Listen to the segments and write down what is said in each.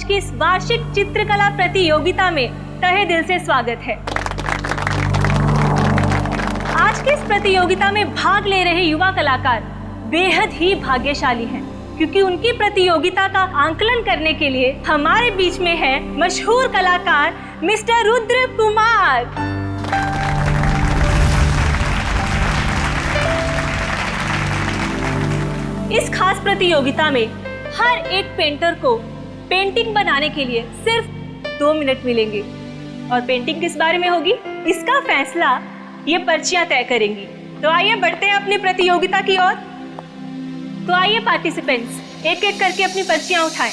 की इस वार्षिक चित्रकला प्रतियोगिता में तहे दिल से स्वागत है। आज की इस प्रतियोगिता में भाग ले रहे युवा कलाकार बेहद ही भाग्यशाली हैं, क्योंकि उनकी प्रतियोगिता का आंकलन करने के लिए हमारे बीच में है मशहूर कलाकार मिस्टर रुद्र कुमार। इस खास प्रतियोगिता में हर एक पेंटर को पेंटिंग बनाने के लिए सिर्फ 2 मिनट मिलेंगे, और पेंटिंग किस बारे में होगी इसका फैसला ये पर्चियां तय करेंगी। तो आइए बढ़ते हैं अपनी प्रतियोगिता की ओर। तो आइए पार्टिसिपेंट्स, एक एक करके अपनी पर्चियां उठाएं।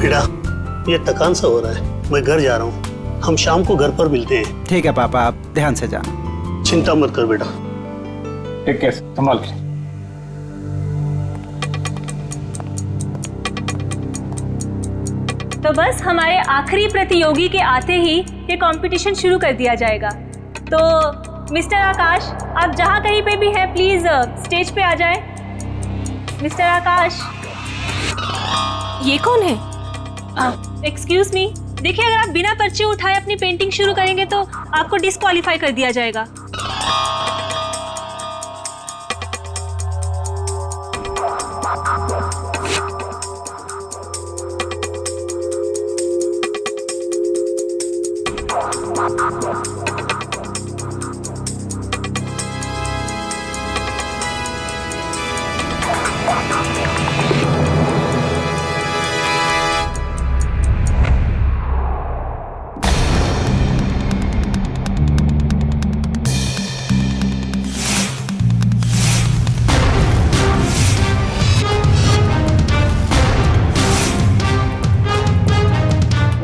बेटा, ये थकान सा हो रहा है, मैं घर जा रहा हूँ। हम शाम को घर पर मिलते हैं। ठीक है पापा, आप ध्यान से जाना। चिंता मत कर बेटा। टेक केयर, संभाल के। तो बस हमारे आखिरी प्रतियोगी के आते ही ये कंपटीशन शुरू कर दिया जाएगा। तो मिस्टर आकाश, आप जहाँ कहीं पे भी हैं प्लीज स्टेज पे आ जाएं। मिस्टर आकाश। ये कौन है? एक्सक्यूज मी, देखिए अगर आप बिना पर्चे उठाए अपनी पेंटिंग शुरू करेंगे तो आपको डिस्क्वालीफाई कर दिया जाएगा।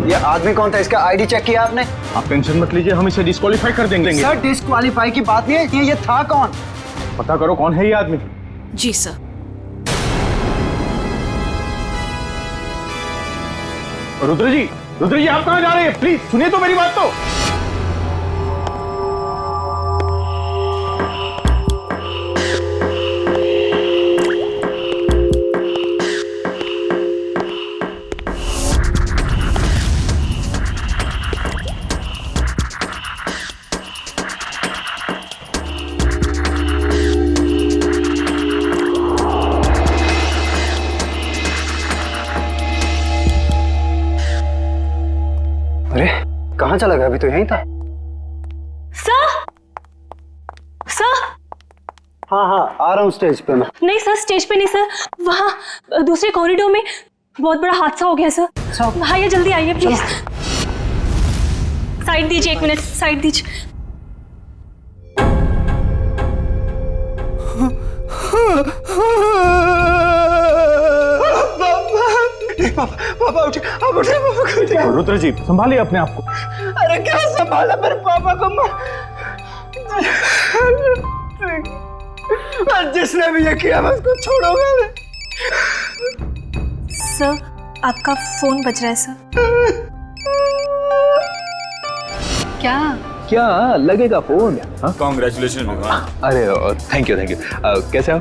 ये आदमी कौन था? इसका आईडी चेक किया आपने? आप टेंशन मत लीजिए, हम इसे डिस्क्वालीफाई कर देंगे। सर, डिस्क्वालीफाई की बात नहीं है, ये था कौन? पता करो कौन है ये आदमी। जी सर। रुद्र जी आप कहाँ जा रहे हैं? प्लीज सुनिए तो मेरी बात तो। अरे कहाँ चला गया? अभी तो यहीं था। सर, हाँ, आ रहा हूँ स्टेज पे मैं। नहीं सर, स्टेज पे नहीं सर, वहाँ दूसरे कॉरिडोर में बहुत बड़ा हादसा हो गया सर। आइए, जल्दी आइए प्लीज। साइड दीजिए, 1 मिनट साइड दीजिए। पापा उठे, आप उठे, पापा को उठे। रुद्र जी संभालिए अपने आप को। अरे क्या संभाला मेरे पापा को? जिसने भी ये किया मैं उसको छोड़ूंगा नहीं। सर, आपका फोन बज रहा है सर। क्या लगेगा फोन? कांग्रेचुलेशन। अरे थैंक यू कैसे हो?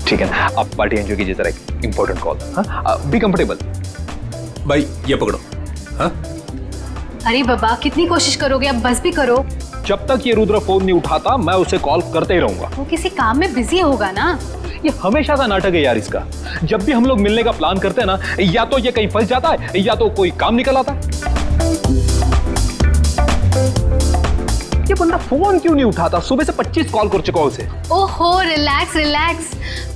ठीक है ना, आप पार्टी एंजॉय कीजिए, जरा एक इंपॉर्टेंट कॉल। Be comfortable. भाई ये पकड़ो। हाँ अरे बाबा, कितनी कोशिश करोगे? अब बस भी करो। जब तक ये रुद्र फोन नहीं उठाता मैं उसे कॉल करते ही रहूंगा। वो किसी काम में बिजी होगा ना। ये हमेशा का नाटक है यार इसका। जब भी हम लोग मिलने का प्लान करते हैं ना, या तो ये कहीं फंस जाता है या तो कोई काम निकल आता है। ये बंदा फोन क्यों नहीं उठाता? सुबह से 25 कॉल कर चुका हूं उसे। ओहो, रिलैक्स।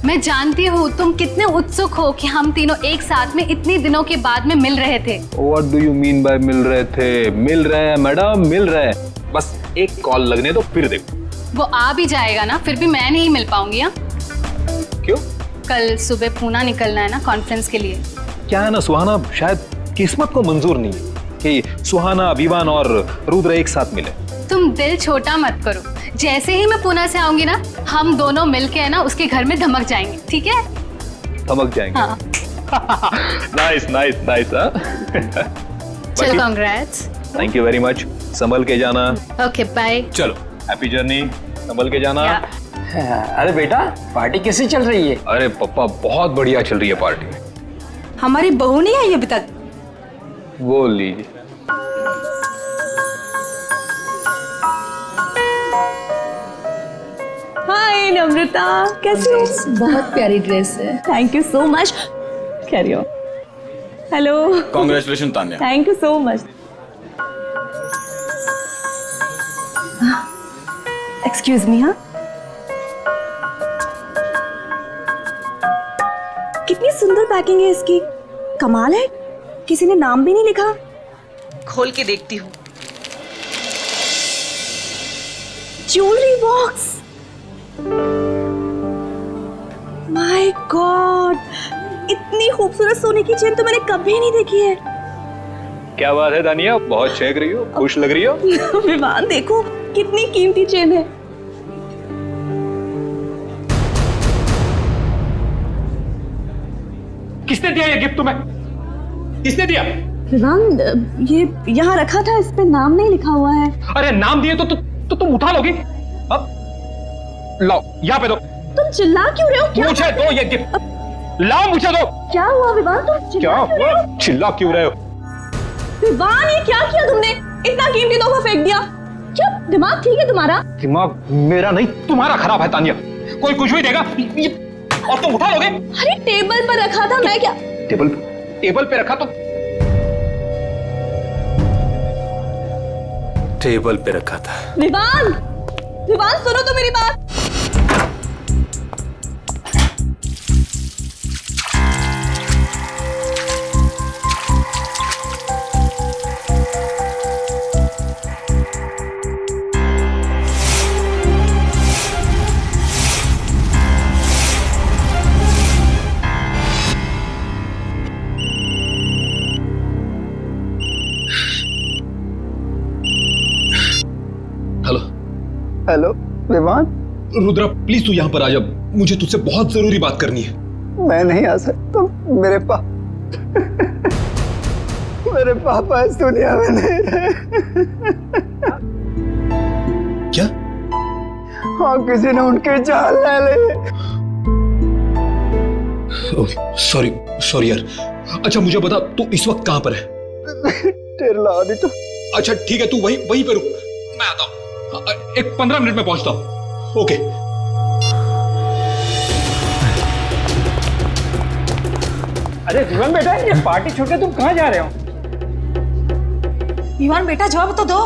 मैं जानती हूँ तुम कितने उत्सुक हो कि हम तीनों एक साथ में इतने दिनों के बाद में मिल रहे थे। What do you mean by मिल रहे थे? मिल रहे हैं मैडम, मिल रहे हैं। बस एक कॉल लगने दो, फिर देखो। वो आ भी जाएगा ना, फिर भी मैं नहीं मिल पाऊंगी। हाँ, क्यों? कल सुबह पूना निकलना है ना कॉन्फ्रेंस के लिए। क्या है ना सुहाना, शायद किस्मत को मंजूर नहीं है कि सुहाना, अभिमान और रुद्र एक साथ मिले। तुम दिल छोटा मत करो। जैसे ही मैं पुणे से आऊंगी ना, हम दोनों मिलके है ना उसके घर में धमक जाएंगे। ठीक है? धमक जाएंगे? हाँ। Nice nice nice. चलो congrats. Thank you very much. संभल के जाना। Okay bye. चलो हैप्पी जर्नी। संभल के जाना। अरे बेटा पार्टी कैसी चल रही है? अरे पापा बहुत बढ़िया चल रही है पार्टी। हमारी बहू नहीं आई अभी तक। वो लीजिए। हाय नम्रता, कैसी हो? बहुत प्यारी ड्रेस है। Thank you so much. Carry on. Hello. Congratulation Tanya. Thank you so much. Excuse me. हाँ, कितनी सुंदर पैकिंग है इसकी। कमाल है, किसी ने नाम भी नहीं लिखा। खोल के देखती हूँ। Jewellery box. माय गॉड, इतनी खूबसूरत सोने की चेन तो मैंने कभी नहीं देखी है। क्या बात है दानिया, बहुत चहक रही हो, खुश लग रही हो। विवान देखो कितनी कीमती चेन है। किसने दिया ये गिफ्ट तुम्हें? किसने दिया? विवान, ये यहाँ रखा था, इस पे नाम नहीं लिखा हुआ है। अरे नाम दिए तो तुम उठा लोगी। अब लाओ, यहाँ पे दो। तुम चिल्ला क्यों रहे हो? क्या मुझे दो ये गिफ्ट। लाओ मुझे दो। क्या हुआ विवान, तुम क्या हुआ? चिल्ला क्यों रहे हो? विवान, ये क्या किया तुमने? इतना कीमती तोहफा फेंक दिया। क्या दिमाग ठीक है तुम्हारा? दिमाग मेरा नहीं तुम्हारा खराब है तानिया। कोई कुछ भी देगा और तुम उठा लोगे। अरे टेबल पर रखा था, मैं क्या? टेबल पे रखा तो टेबल पे रखा था। विवान, विवान सुनो तो मेरी बात। हेलो। हेलो विमान, रुद्रा प्लीज तू यहाँ पर आ जा, मुझे तुझसे बहुत जरूरी बात करनी है। मैं नहीं आ सकता। मेरे पापा इस दुनिया में नहीं रहे। क्या? हाँ, किसी ने उनकी जान ले ली। सॉरी सॉरी यार। अच्छा मुझे बता, तू इस वक्त कहाँ पर है? टेरला ऑडिटर। अच्छा ठीक है, तू वहीं पे रुक, मैं आता हूँ। एक 15 मिनट में पहुंचता हूँ। ओके। अरे विमान बेटा, ये पार्टी छोड़ के तुम कहाँ जा रहे हो? विवान बेटा जवाब तो दो।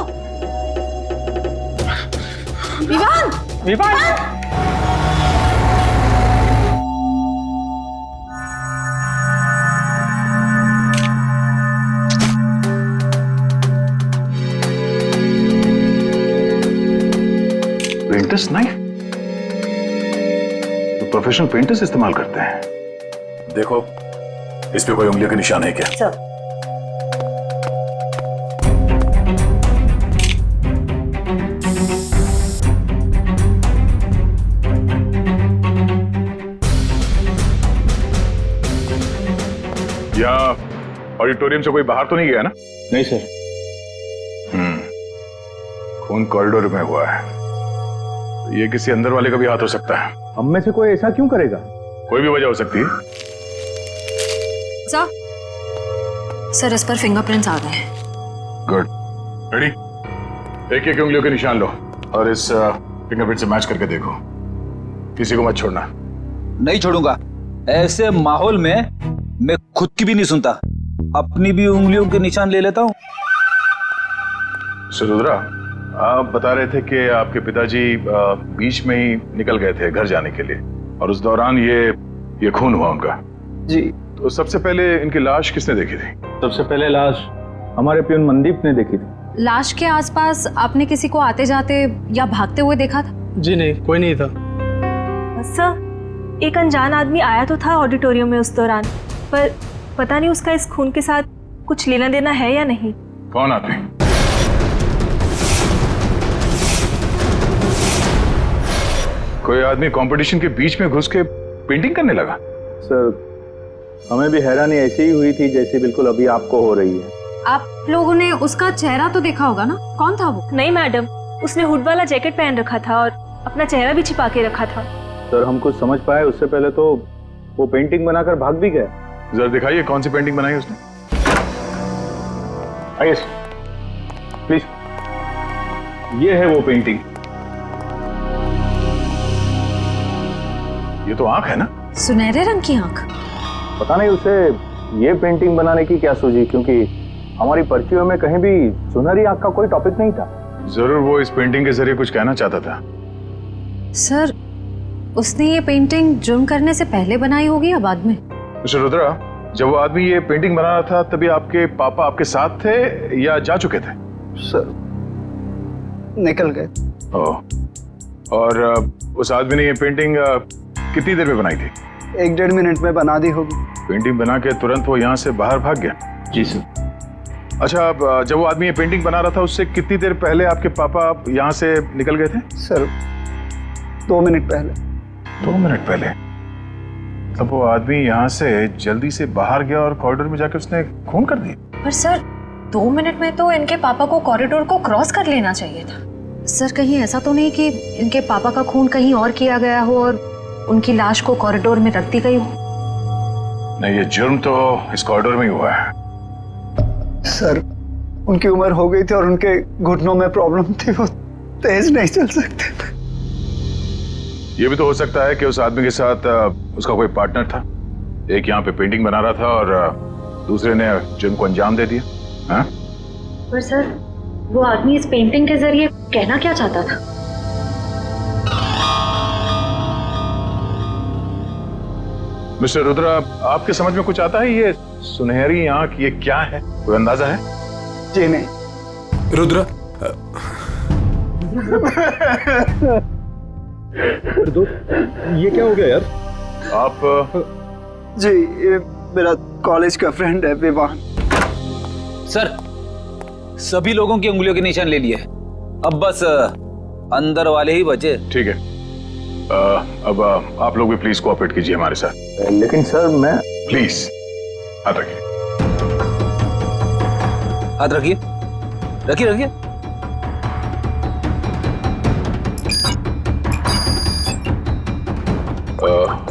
विवान, विमान, पेंटर्स नाइफ तो प्रोफेशनल पेंटर्स इस्तेमाल करते हैं। देखो इस पे कोई उंगलियों के निशान है क्या? या ऑडिटोरियम से कोई बाहर तो नहीं गया ना? नहीं सर। खून कॉरिडोर में हुआ है। ये किसी अंदर वाले का भी हाथ हो सकता है। हम में से कोई ऐसा क्यों करेगा? कोई भी वजह हो सकती है। सर इस पर फिंगरप्रिंट्स आ गए हैं। Good, ready? एक एक उंगलियों के निशान लो और इस फिंगरप्रिंट से मैच करके देखो। किसी को मत छोड़ना। नहीं छोड़ूंगा। ऐसे माहौल में मैं खुद की भी नहीं सुनता, अपनी भी उंगलियों के निशान ले लेता हूँ। रुद्रा, आप बता रहे थे कि आपके पिताजी बीच में ही निकल गए थे घर जाने के लिए और उस दौरान ये खून हुआ उनका। जी। तो सबसे पहले इनकी लाश किसने देखी थी? सबसे पहले लाश हमारे प्यून मनदीप ने देखी थी। लाश के आसपास आपने किसी को आते जाते या भागते हुए देखा था? जी नहीं, कोई नहीं था। सर, एक अनजान आदमी आया तो था ऑडिटोरियम में उस दौरान, पर पता नहीं उसका इस खून के साथ कुछ लेना देना है या नहीं। कौन आदमी? कोई आदमी कंपटीशन के बीच में घुस के पेंटिंग करने लगा? सर हमें भी हैरानी ऐसी ही हुई थी जैसे बिल्कुल अभी आपको हो रही है। आप लोगों ने उसका चेहरा तो देखा होगा ना, कौन था वो? नहीं मैडम, उसने हुड वाला जैकेट पहन रखा था और अपना चेहरा भी छिपा के रखा था। सर हम कुछ समझ पाए उससे पहले तो वो पेंटिंग बनाकर भाग भी गए। जरा दिखाइए कौन सी पेंटिंग बनाई उसने। आइए प्लीज, ये है वो पेंटिंग। ये तो आंख है ना? सुनहरे रंग की आंख। पता नहीं उसे ये पेंटिंग बनाने की क्या सूझी, क्योंकि हमारी पर्चियों में कहीं भी सुनहरी आंख का कोई टॉपिक नहीं था। जरूर वो इस पेंटिंग के जरिए कुछ कहना चाहता था। सर, उसने ये पेंटिंग जुर्म करने से पहले बनाई होगी या बाद में? मिस्टर रुद्रा, जब वो आदमी ये पेंटिंग बना रहा था तभी आपके पापा आपके साथ थे या जा चुके थे? सर निकल गए। ओह, और उस आदमी ने ये पेंटिंग कितनी देर में बनाई थी? 1-1.5 मिनट में बना दी होगी। पेंटिंग बना के तुरंत वो यहाँ से बाहर भाग गया? जी सर। अच्छा, अब जब वो आदमी ये पेंटिंग बना रहा था उससे कितनी देर पहले आपके पापा यहाँ से निकल गए थे? सर 2 मिनट पहले। 2 मिनट पहले? तब वो आदमी यहाँ से जल्दी से बाहर गया और कॉरिडोर में जाके उसने खून कर दी। पर सर 2 मिनट में तो इनके पापा को कॉरिडोर को क्रॉस कर लेना चाहिए था। सर कहीं ऐसा तो नहीं कि इनके पापा का खून कहीं और किया गया हो और उनकी लाश को कॉरिडोर में रख दी गई हो? नहीं, ये जुर्म तो इस कॉरिडोर में ही हुआ है। सर उनकी उम्र हो गई थी और उनके घुटनों में प्रॉब्लम थी, वो तेज नहीं चल सकते थे। ये भी तो हो सकता है कि उस आदमी के साथ उसका कोई पार्टनर था। एक यहाँ पे पेंटिंग बना रहा था और दूसरे ने जुर्म को अंजाम दे दिया। हाँ? पर सर वो आदमी इस पेंटिंग के जरिए कहना क्या चाहता था? मिस्टर रुद्रा, आपके समझ में कुछ आता है? ये सुनहरी आंख ये क्या है, कोई अंदाजा है? जी नहीं। रुद्र, ये क्या हो गया यार? आप जी ये मेरा कॉलेज का फ्रेंड है विवान। सर सभी लोगों की उंगलियों के निशान ले लिए, अब बस अंदर वाले ही बचे। ठीक है, अब आप लोग भी प्लीज कोऑपरेट कीजिए हमारे साथ। लेकिन सर मैं प्लीज हाथ रखिए। हाथ रखिए, रखिए रखिए।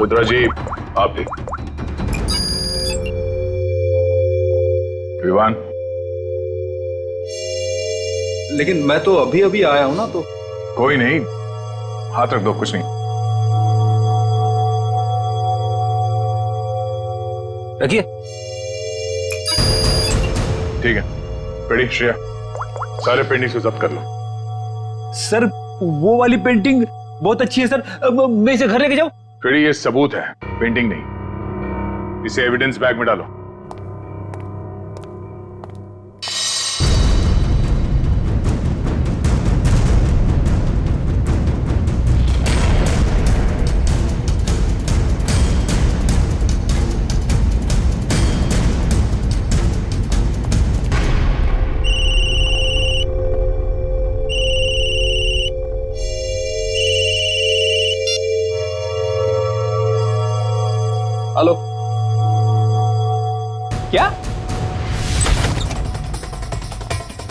रुद्रा जी, आप भी। विवान, लेकिन मैं तो अभी अभी आया हूं ना, तो कोई नहीं, हाथ रख दो, कुछ नहीं। रखिए। ठीक है, रेडी श्रेया, सारे पेंटिंग्स को जब्त कर लो। सर वो वाली पेंटिंग बहुत अच्छी है सर, मैं इसे घर लेके जाऊं? रेडी, ये सबूत है, पेंटिंग नहीं। इसे एविडेंस बैग में डालो। हेलो, क्या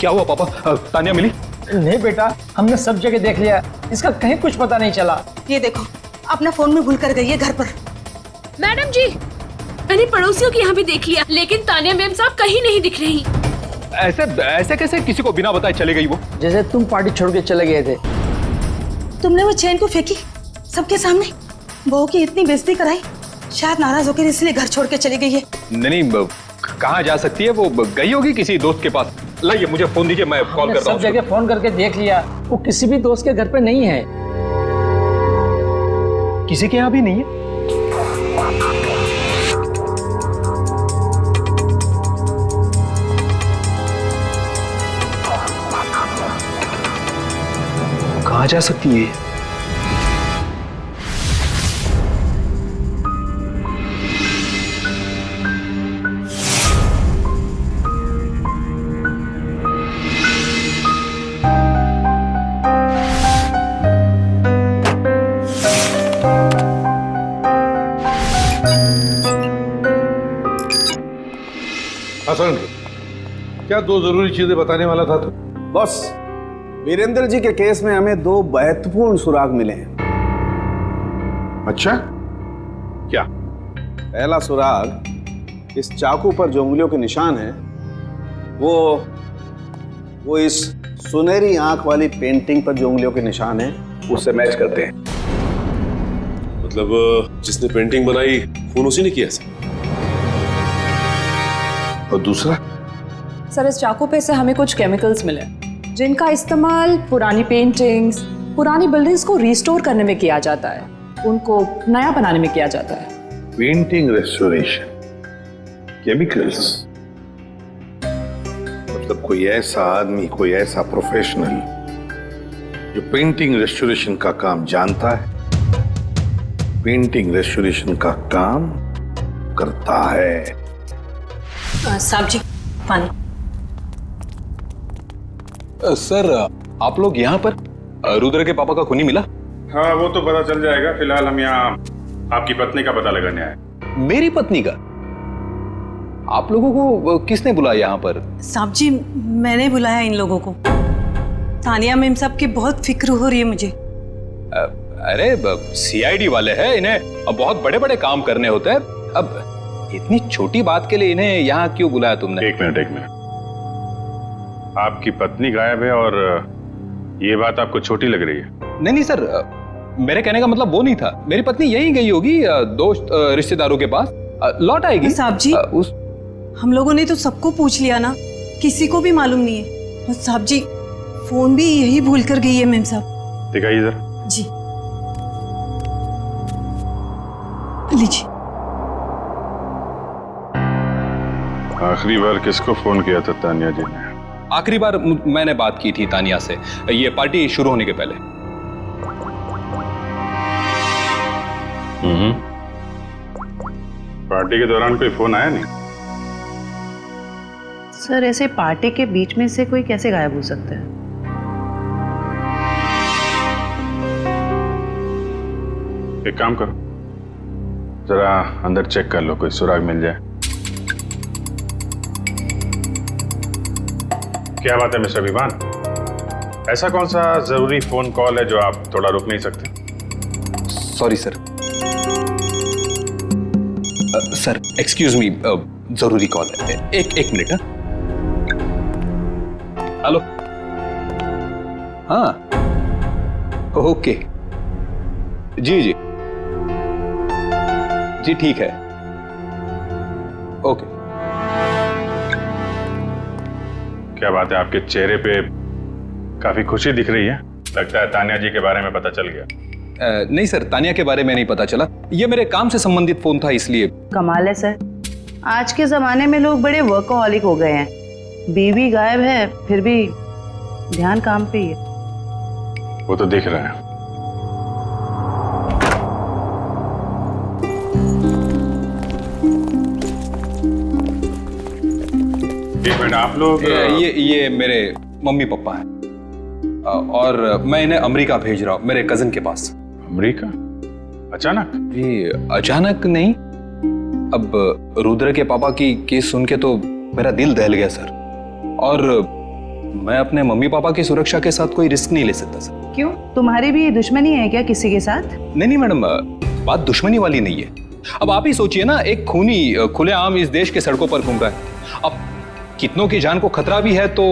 क्या हुआ पापा? तानिया मिली? नहीं बेटा, हमने सब जगह देख लिया, इसका कहीं कुछ पता नहीं चला। ये देखो, अपना फोन में भूल कर गई है घर पर। मैडम जी, मैंने पड़ोसियों के यहाँ भी देख लिया, लेकिन तानिया मैम साहब कहीं नहीं दिख रही। ऐसे ऐसे कैसे किसी को बिना बताए चले गई वो? जैसे तुम पार्टी छोड़ के चले गए थे। तुमने वो चेन को फेंकी सबके सामने, बहू की इतनी बेइज्जती कराई, शायद नाराज होकर इसलिए घर छोड़ के चली गई है। नहीं, कहाँ जा सकती है वो? गई होगी किसी दोस्त के पास। लाइए मुझे फोन दीजिए, मैं कॉल करता हूँ। सब जगह फोन करके देख लिया, वो किसी भी दोस्त के घर पे नहीं है। किसी के यहाँ भी नहीं है? कहाँ जा सकती है? अपहरण क्या 2 जरूरी चीजें बताने वाला था तू? बॉस, वीरेंद्र जी के केस में हमें 2 महत्वपूर्ण सुराग मिले हैं। अच्छा, क्या? पहला सुराग, इस चाकू पर जो उंगलियों के निशान है वो इस सुनहरी आंख वाली पेंटिंग पर जो उंगलियों के निशान है उससे मैच करते हैं। मतलब जिसने पेंटिंग बनाई खून उसी ने किया सर? और दूसरा? सर, इस चाकू पे से हमें कुछ केमिकल्स मिले जिनका इस्तेमाल पुरानी पेंटिंग्स, पुरानी बिल्डिंग्स को रिस्टोर करने में किया जाता है, उनको नया बनाने में किया जाता है। पेंटिंग रेस्टोरेशन, केमिकल्स, मतलब कोई ऐसा आदमी, कोई ऐसा प्रोफेशनल जो पेंटिंग रेस्टोरेशन का काम जानता है, पेंटिंग रेस्टोरेशन का काम करता है। साहब जी, पानी। सर, आप लोग यहाँ पर? रुद्र के पापा का खूनी मिला? हाँ, वो तो पता चल जाएगा। फिलहाल हम यहाँ आपकी पत्नी का पता लगाने आए। मेरी पत्नी का? आप लोगों को किसने बुलाया यहाँ पर? साहब जी, मैंने बुलाया इन लोगों को। तानिया मैम साहब की बहुत फिक्र हो रही है मुझे। अरे सीआईडी वाले हैं, इन्हें अब बहुत बड़े बड़े काम करने होते हैं। अब इतनी छोटी बात के लिए इन्हें यहाँ क्यों बुलाया तुमने? एक मिनट। आपकी पत्नी गायब है और ये बात आपको छोटी लग रही है? नहीं सर, मेरे कहने का मतलब वो नहीं था। मेरी पत्नी यहीं गई होगी दोस्त रिश्तेदारों के पास, लौट आएगी। साहब जी, हम लोगों ने तो सबको पूछ लिया ना, किसी को भी मालूम नहीं है। और साहब जी, फोन भी यही भूल कर गई है मैम साहब। दिखाइए इधर। जी लीजिए। आखिरी बार किसको फोन किया था तानिया जी ने? आखिरी बार मैंने बात की थी तानिया से, ये पार्टी शुरू होने के पहले। पार्टी के दौरान कोई फोन आया नहीं? सर, ऐसे पार्टी के बीच में से कोई कैसे गायब हो सकता है? एक काम करो, जरा अंदर चेक कर लो, कोई सुराग मिल जाए। क्या बात है मिस्टर विवान, ऐसा कौन सा जरूरी फोन कॉल है जो आप थोड़ा रुक नहीं सकते? Sorry sir. Sir excuse me, जरूरी कॉल है। एक मिनट। हेलो। हाँ, ओके, जी ठीक है, ओके। क्या बात है, आपके चेहरे पे काफी खुशी दिख रही है। लगता है तानिया जी के बारे में पता चल गया। नहीं सर, तानिया के बारे में नहीं पता चला। ये मेरे काम से संबंधित फोन था, इसलिए। कमाल है सर, आज के जमाने में लोग बड़े वर्कहॉलिक हो गए हैं। बीवी गायब है फिर भी ध्यान काम पे ही है। वो तो दिख रहा है। एक मिनट, आप लोग? ये मेरे मम्मी पापा हैं और मैं इन्हें अमेरिका भेज रहा हूँ, मेरे कजिन के पास। अमेरिका? अचानक? जी अचानक नहीं, अब रुद्र के पापा की केस सुन के तो मेरा दिल दहल गया सर, और मैं अपने मम्मी पापा की सुरक्षा के साथ कोई रिस्क नहीं ले सकता सर। क्यों, तुम्हारी भी दुश्मनी है क्या किसी के साथ? नहीं मैडम, बात दुश्मनी वाली नहीं है। अब आप ही सोचिए ना, एक खूनी खुलेआम इस देश के सड़कों पर घूम रहा है। अब कितनों की जान को खतरा भी है, तो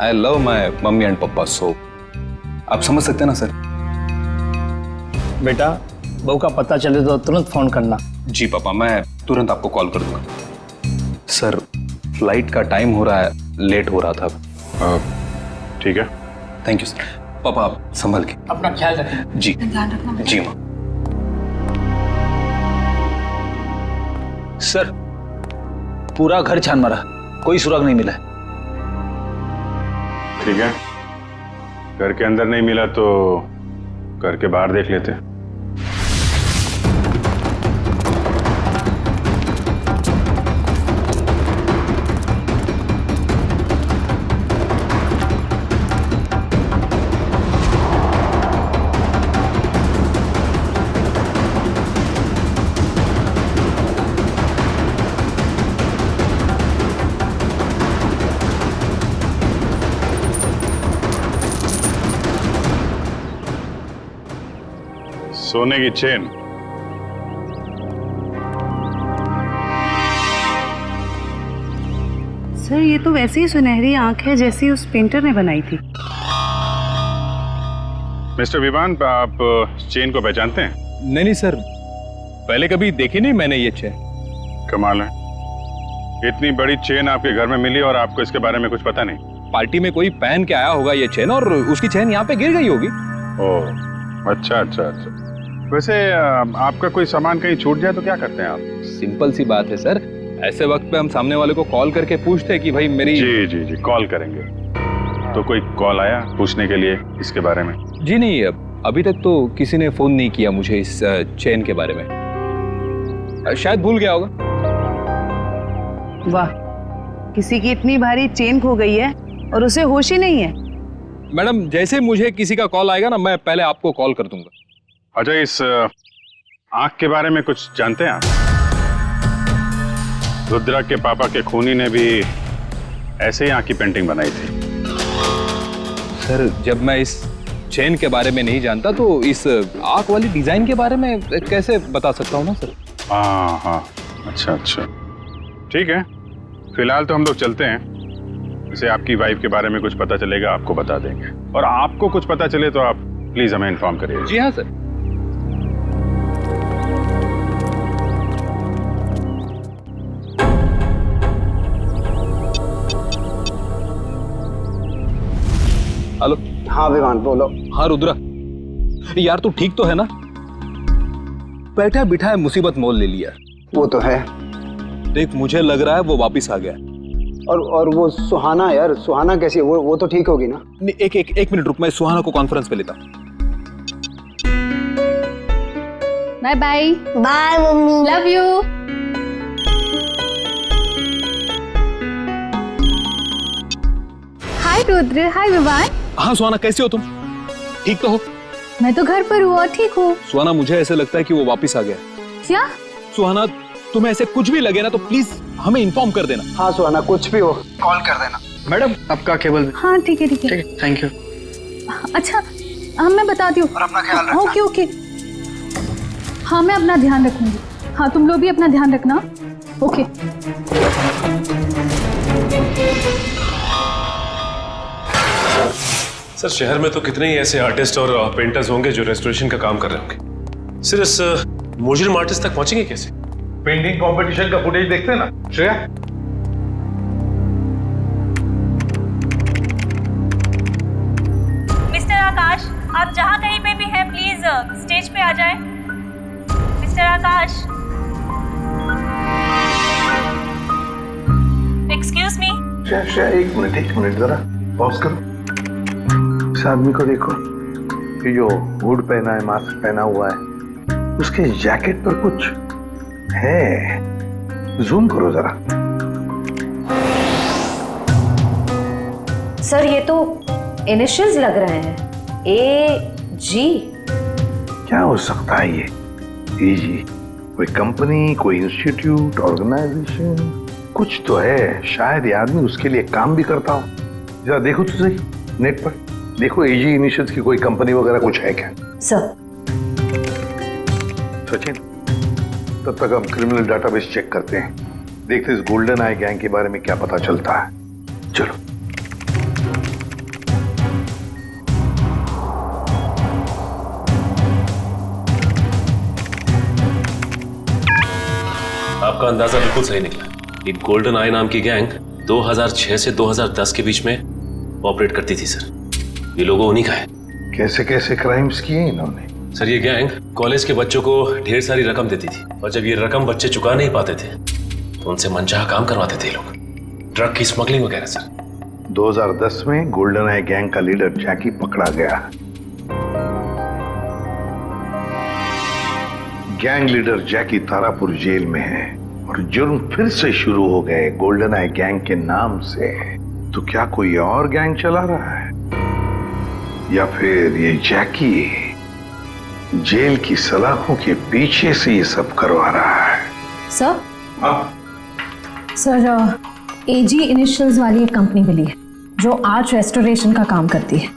I love my mummy and पापा, सो आप समझ सकते हैं ना सर। बेटा, बहू का पता चले तो तुरंत फोन करना। जी पापा, मैं तुरंत आपको कॉल कर दूंगा। सर फ्लाइट का टाइम हो रहा है, लेट हो रहा था। ठीक है, थैंक यू सर। पापा आप संभल के अपना ख्याल रखें। जी जी माँ। सर पूरा घर छान मारा, कोई सुराग नहीं मिला है। ठीक है, घर के अंदर नहीं मिला तो घर के बाहर देख लेते हैं। सोने की चेन। सर ये तो वैसी ही सुनहरी आंख है जैसी उस पेंटर ने बनाई थी। मिस्टर विवान, आप चेन को पहचानते हैं? नहीं नहीं सर, पहले कभी देखी नहीं मैंने ये चेन। कमाल है, इतनी बड़ी चेन आपके घर में मिली और आपको इसके बारे में कुछ पता नहीं? पार्टी में कोई पहन के आया होगा ये चेन और उसकी चेन यहाँ पे गिर गई होगी। ओह, अच्छा अच्छा अच्छा। वैसे आपका कोई सामान कहीं छूट जाए तो क्या करते हैं आप? सिंपल सी बात है सर, ऐसे वक्त पे हम सामने वाले को कॉल करके पूछते हैं कि भाई मेरी। जी जी जी, कॉल करेंगे। तो कोई कॉल आया पूछने के लिए इसके बारे में? जी नहीं, अभी तक तो किसी ने फोन नहीं किया मुझे इस चेन के बारे में, शायद भूल गया होगा। वाह, किसी की इतनी भारी चेन खो गई है और उसे होश ही नहीं है। मैडम, जैसे मुझे किसी का कॉल आएगा ना, मैं पहले आपको कॉल कर दूंगा। अच्छा, इस आंख के बारे में कुछ जानते हैं आप? रुद्रा के पापा के खूनी ने भी ऐसे ही आंख की पेंटिंग बनाई थी। सर, जब मैं इस चेन के बारे में नहीं जानता तो इस आंख वाली डिजाइन के बारे में कैसे बता सकता हूँ ना सर। हाँ हाँ, अच्छा अच्छा, ठीक है। फिलहाल तो हम लोग चलते हैं। जैसे आपकी वाइफ के बारे में कुछ पता चलेगा आपको बता देंगे, और आपको कुछ पता चले तो आप प्लीज हमें इन्फॉर्म करिए। जी हाँ सर। हेलो। हाँ विवान, बोलो। हाँ रुद्रा, यार तू ठीक तो है ना? बैठा बिठा मुसीबत मोल ले लिया। वो तो है। देख, मुझे लग रहा है वो वापिस आ गया। और वो सुहाना, यार सुहाना कैसी है? वो तो ठीक होगी ना? एक मिनट रुक, मैं सुहाना को कॉन्फ्रेंस पे लेता। Bye bye. Bye mummy, love you. Hi Rudra, hi Vivaan. हाँ सुहाना, कैसे हो तुम? ठीक तो हो? मैं तो घर पर हूँ और ठीक हूँ। सुहाना, मुझे ऐसे लगता है कि वो वापिस आ गया। क्या? सुहाना, तुम्हें ऐसे कुछ भी लगे ना तो प्लीज हमें इन्फॉर्म कर देना। हाँ सुहाना, कुछ भी हो कॉल कर देना। मैडम, आपका केबल। हाँ ठीक है ठीक है। Thank you. अच्छा, हाँ मैं बताती हूँ। और अपना ख्याल रखना। Okay okay. हाँ मैं अपना ध्यान रखूंगी। हाँ तुम लोग भी अपना ध्यान रखना। ओके। सर, शहर में तो कितने ही ऐसे आर्टिस्ट और पेंटर्स होंगे जो रेस्टोरेशन का काम कर रहे होंगे। सिर्फ इस मुजरिम आर्टिस्ट तक पहुंचेंगे कैसे? पेंटिंग कंपटीशन का फुटेज देखते हैं ना श्रेया? मिस्टर आकाश, आप जहाँ कहीं पे भी हैं प्लीज स्टेज पे आ जाएं। मिस्टर आकाश, एक्सक्यूज मी। श्रेया, एक मिनट जरा पॉज करो। इस आदमी को देखो, ये जो हुड पहना है, मास्क पहना हुआ है, उसके जैकेट पर कुछ है। जूम करो जरा। सर ये तो इनिशियल्स लग रहे हैं, AG। क्या हो सकता है ये? AG? कोई कंपनी, कोई इंस्टीट्यूट, ऑर्गेनाइजेशन, कुछ तो है। शायद ये आदमी उसके लिए काम भी करता हो। जरा देखो तो सही नेट पर, देखो AG इनिशियल्स की कोई कंपनी वगैरह कुछ है क्या? सर। सचिन, तब तक हम क्रिमिनल डाटाबेस चेक करते हैं, देखते इस गोल्डन आई गैंग के बारे में क्या पता चलता है। चलो। आपका अंदाजा बिल्कुल सही निकला। ये गोल्डन आई नाम की गैंग 2006 से 2010 के बीच में ऑपरेट करती थी सर। ये लोगों उन्हीं का है। कैसे कैसे क्राइम्स किए इन्होंने? सर, ये गैंग कॉलेज के बच्चों को ढेर सारी रकम देती थी, और जब ये रकम बच्चे चुका नहीं पाते थे तो उनसे मनचाहा काम करवाते थे लोग, ड्रग की स्मगलिंग वगैरह सर। 2010 में गोल्डन आई गैंग का लीडर जैकी पकड़ा गया। गैंग लीडर जैकी तारापुर जेल में है और जुर्म फिर से शुरू हो गए गोल्डन आई गैंग के नाम से। तो क्या कोई और गैंग चला रहा है, या फिर ये जैकी जेल की सलाखों के पीछे से ये सब करवा रहा है? सर, सर AG इनिशियल्स वाली एक कंपनी मिली है जो आर्ट रेस्टोरेशन का काम करती है।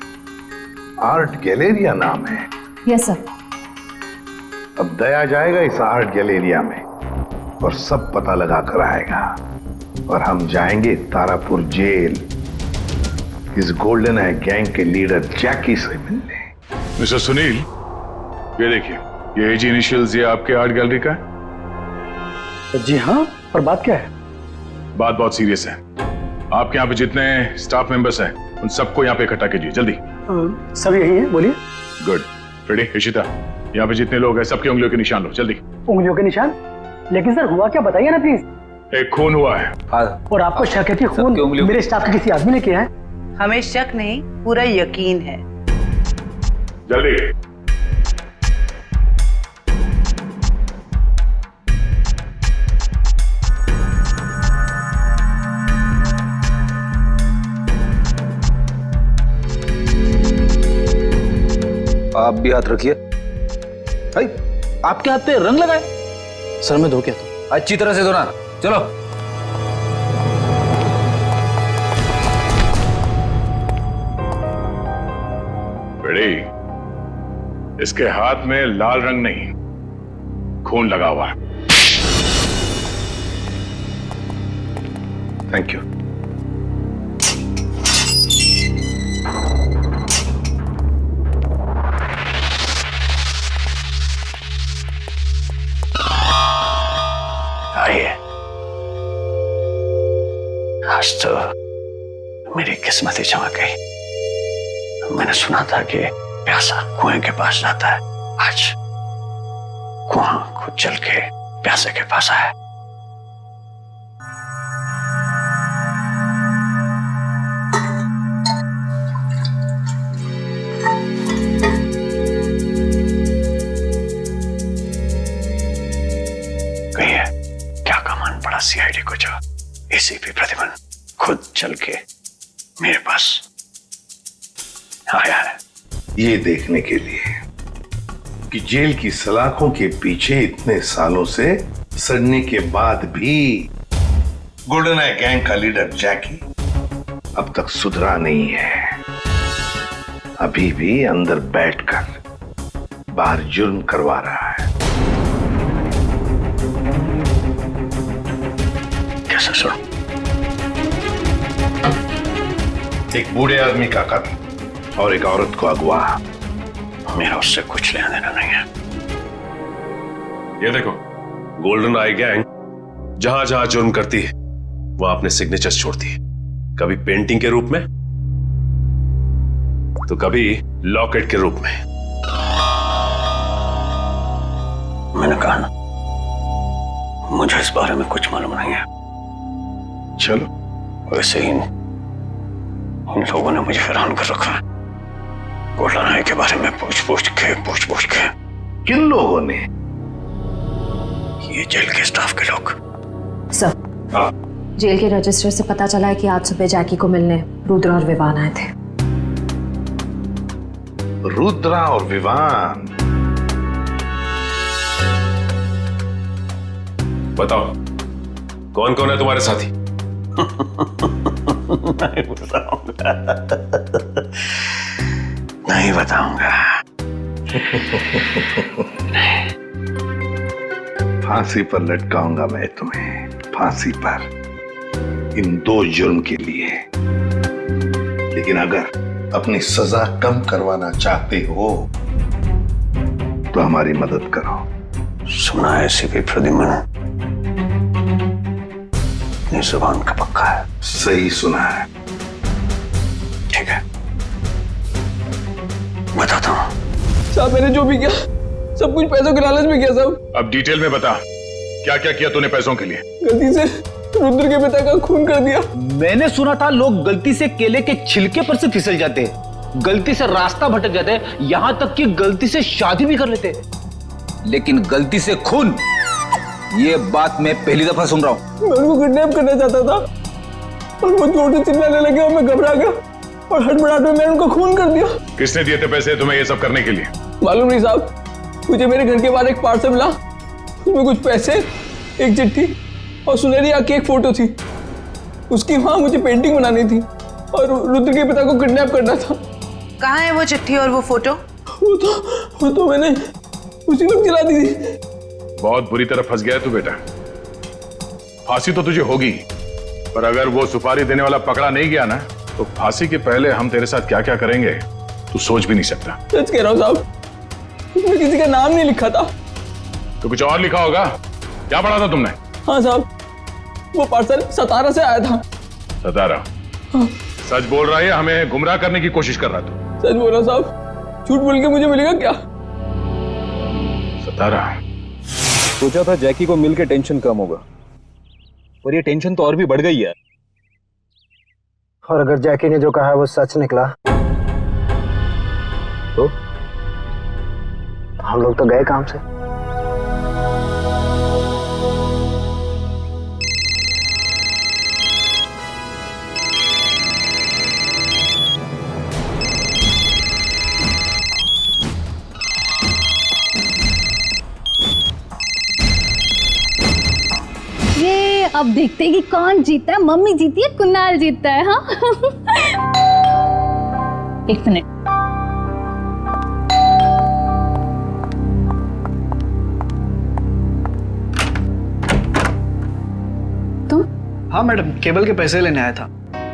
आर्ट गैलेरिया नाम है? Yes sir. अब दया जाएगा इस आर्ट गैलेरिया में और सब पता लगा कर आएगा और हम जाएंगे तारापुर जेल इस गोल्डन आई गैंग के लीडर जैकी से मिलने। मिस्टर सुनील, ये देखिए, ये एजी इनिशियल्स ये आपके आर्ट गैलरी का है? जी हाँ, पर बात क्या है? बात बहुत सीरियस है। आपके यहाँ पे जितने स्टाफ मेंबर्स हैं उन सबको यहाँ पे इकट्ठा कीजिए जल्दी। सब यही है, बोलिए। गुड। फ्रेडी, इशिता, यहाँ पे जितने लोग हैं सबके उंगलियों के निशान लो जल्दी। उंगलियों के निशान? लेकिन सर हुआ क्या, बताइए ना प्लीज। एक खून हुआ है। और आपको शक है कि खून मेरे स्टाफ के किसी आदमी ने किया है? हमें शक नहीं, पूरा यकीन है। जल्दी। आप भी हाथ रखिए। भाई, आपके हाथ पे रंग लगाए? सर मैं धो के आता हूं। अच्छी तरह से धोना। चलो। बड़ी, इसके हाथ में लाल रंग नहीं, खून लगा हुआ है। Thank you. आइए, आज तो मेरी किस्मत ही चमक गई। मैंने सुना था कि प्यासा कुएं के पास जाता है, आज कुआं खुद चल के प्यासे के पास आया। कहिए, क्या कमान पड़ा सीआईडी को जो एसीपी प्रतिमन खुद चल के मेरे पास आया है? ये देखने के लिए कि जेल की सलाखों के पीछे इतने सालों से सड़ने के बाद भी गोल्डन आई गैंग का लीडर जैकी अब तक सुधरा नहीं है। अभी भी अंदर बैठकर बाहर जुर्म करवा रहा है। कैसे सुनो? एक बूढ़े आदमी का कत्ल और एक औरत को अगवा। मेरा उससे कुछ लेना देना नहीं है। ये देखो, गोल्डन आई गैंग जहां जहां जुर्म करती है वहां अपने सिग्नेचर्स छोड़ती है, कभी पेंटिंग के रूप में तो कभी लॉकेट के रूप में। मैंने कहा ना, मुझे इस बारे में कुछ मालूम नहीं है। चलो, वैसे ही इन लोगों ने मुझे हैरान कर रखा है। गोल्डन आई के बारे में पूछ पूछ के। किन लोगों ने? ये जेल के स्टाफ के लोग। सर, जेल के रजिस्टर से पता चला है कि आज सुबह जैकी को मिलने रुद्र और विवान आए थे। रुद्रा और विवान? बताओ, कौन कौन है तुम्हारे साथी? नहीं बताऊंगा। फांसी पर लटकाऊंगा मैं तुम्हें, फांसी पर, इन 2 जुर्म के लिए। लेकिन अगर अपनी सजा कम करवाना चाहते हो तो हमारी मदद करो। सुना है एसीपी प्रद्युमन अपनी जुबान का पक्का है। सही सुना है। ठीक है, बताता हूँ। साहब, मैंने जो भी किया सब कुछ पैसों के लालच में किया साहब। अब डिटेल में बता, क्या क्या किया तूने पैसों के लिए? गलती से रुद्र के पिता का खून कर दिया। मैंने सुना था लोग गलती से केले के छिलके पर से फिसल जाते हैं, गलती से रास्ता भटक जाते हैं, यहां तक कि गलती से शादी भी कर लेते हैं। लेकिन गलती से खून, ये बात मैं पहली दफा सुन रहा हूं। मैं उनको किडनैप करना चाहता था और वो जोर से चिल्लाने लगे और मैं घबरा गया और हड़बड़ाहट में मैंने उनको खून कर दिया। किसने दिए थे पैसे तुम्हें ये सब करने के लिए? मालूम नहीं साहब, मुझे मेरे घर के बाहर एक पार्सल मिला, उसमें कुछ पैसे, एक चिट्ठी और सुनहरी आंख की एक फोटो थी। उसकी वहां मुझे पेंटिंग बनानी थी और रुद्र के पिता को किडनैप करना था। कहाँ है वो चिट्ठी और वो फोटो? वो तो मैंने उसी वक्त जला दी थी। बहुत बुरी तरह फंस गया है तू बेटा। फांसी तो तुझे होगी, पर अगर वो सुपारी देने वाला पकड़ा नहीं गया ना, तो फांसी के पहले हम तेरे साथ क्या क्या करेंगे तू सोच भी नहीं सकता। सच कह रहा हूँ साहब, उसमें किसी का नाम नहीं लिखा था। तो कुछ और लिखा होगा। क्या पढ़ा था तुमने? हाँ साहब, वो पार्सल सतारा से आया था। सतारा? हाँ। सच बोल रहा है, हमें गुमराह करने की कोशिश कर रहा तू? सच बोल रहा साहब, झूठ बोल के मुझे मिलेगा क्या? सतारा? सोचा था जैकी को मिलके टेंशन कम होगा, और ये टेंशन तो और भी बढ़ गई है। और अगर जैकी ने जो कहा है वो सच निकला तो हम लोग तो गए काम से। ये अब देखते हैं कि कौन जीता है, मम्मी जीती है कुणाल जीतता है। हाँ एक मिनट। तुम? हाँ मैडम, केबल के पैसे लेने आया था।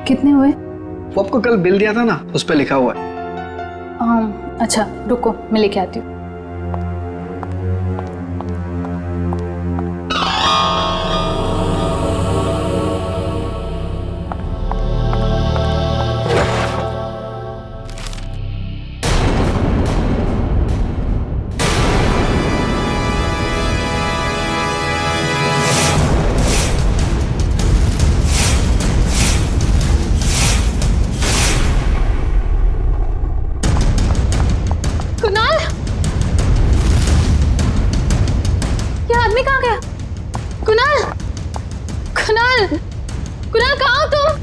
कितने हुए? वो आपको कल बिल दिया था ना, उस पर लिखा हुआ है। अच्छा रुको, मैं लेके आती हूँ। कुणाल कहाँ हो तुम?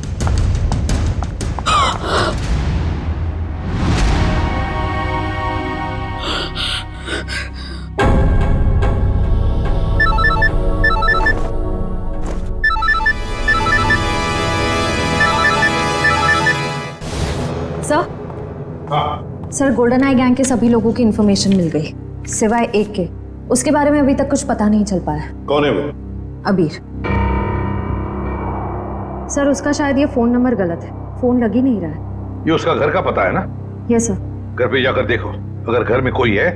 सर, गोल्डन आई गैंग के सभी लोगों की इंफॉर्मेशन मिल गई, सिवाय एक के। उसके बारे में अभी तक कुछ पता नहीं चल पाया। कौन है वो? अबीर। सर, उसका शायद ये फोन नंबर गलत है, फोन लग ही नहीं रहा है। ये उसका घर का पता है ना? Yes sir. घर पे जाकर देखो, अगर घर में कोई है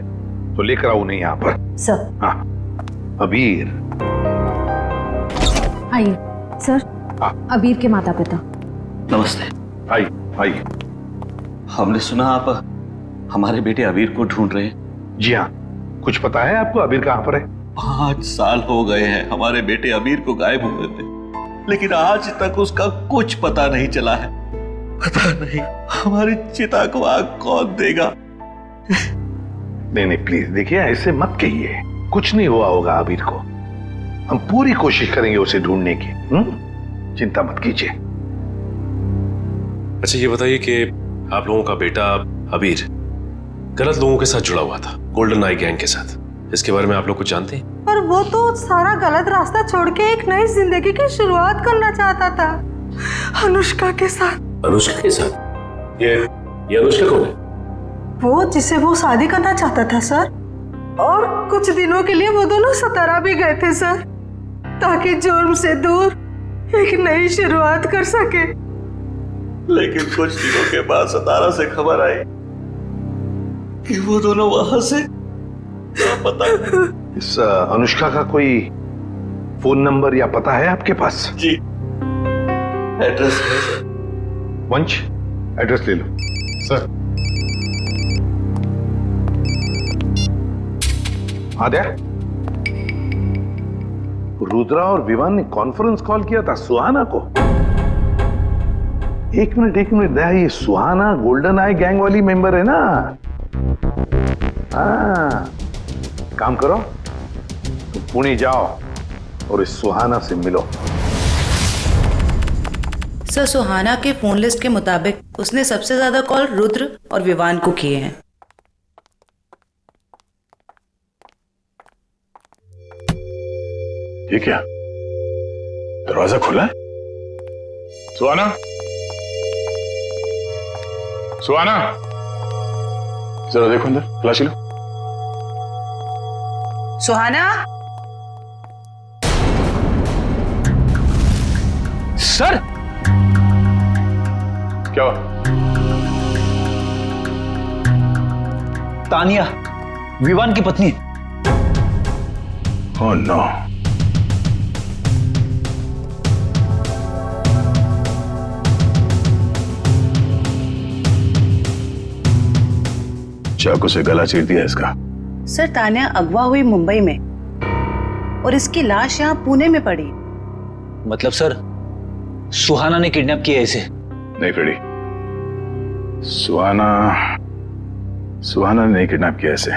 तो लेकर आओ उन्हें यहाँ पर। सर। हाँ। अबीर। आइए सर। हाँ। अबीर के माता पिता। नमस्ते। आइए आइए। हमने सुना आप हमारे बेटे अबीर को ढूंढ रहे हैं। जी हाँ। कुछ पता है आपको अबीर कहाँ पर है? 5 साल हो गए हैं हमारे बेटे अबीर को गायब हुए थे, लेकिन आज तक उसका कुछ पता नहीं चला है। पता नहीं हमारी चिता को आग कौन देगा। नहीं प्लीज देखिए, ऐसे मत कहिए, कुछ नहीं हुआ होगा अबीर को। हम पूरी कोशिश करेंगे उसे ढूंढने की। चिंता मत कीजिए। अच्छा ये बताइए कि आप लोगों का बेटा अबीर गलत लोगों के साथ जुड़ा हुआ था, गोल्डन आई गैंग के साथ, इसके बारे में आप लोग कुछ जानते हैं? पर वो तो सारा गलत रास्ता छोड़ के एक नई जिंदगी की शुरुआत करना चाहता था, अनुष्का के साथ। अनुष्का के साथ? ये अनुष्का कौन है? वो जिसे वो शादी करना चाहता था सर, और कुछ दिनों के लिए वो दोनों सतारा भी गए थे सर, ताकि जुर्म से दूर एक नई शुरुआत कर सके। लेकिन कुछ दिनों के बाद सतारा से खबर आई कि वो दोनों वहां से पता। इस अनुष्का का कोई फोन नंबर या पता है आपके पास? जी, एड्रेस है सर। वंश, एड्रेस ले लो। सर। आद्या, रुद्रा और विवान ने कॉन्फ्रेंस कॉल किया था सुहाना को। एक मिनट दया, ये सुहाना गोल्डन आई गैंग वाली मेंबर है ना? हाँ, काम करो, तुम पुणे जाओ और इस सुहाना से मिलो। सर, सुहाना के फोन लिस्ट के मुताबिक उसने सबसे ज्यादा कॉल रुद्र और विवान को किए हैं। ये क्या, दरवाजा खुला है? सुहाना, सुहाना, जरा देखो अंदर, फ्लैश लो। सुहाना। सर क्या? तानिया, विवान की पत्नी। Oh no. चाकू से गला चीर दिया इसका। सर तानिया अगवा हुई मुंबई में और इसकी लाश यहाँ पुणे में पड़ी। मतलब सर सुहाना ने किडनैप किया इसे? नहीं फ्रेडी, सुहाना ने नहीं किडनैप किया इसे,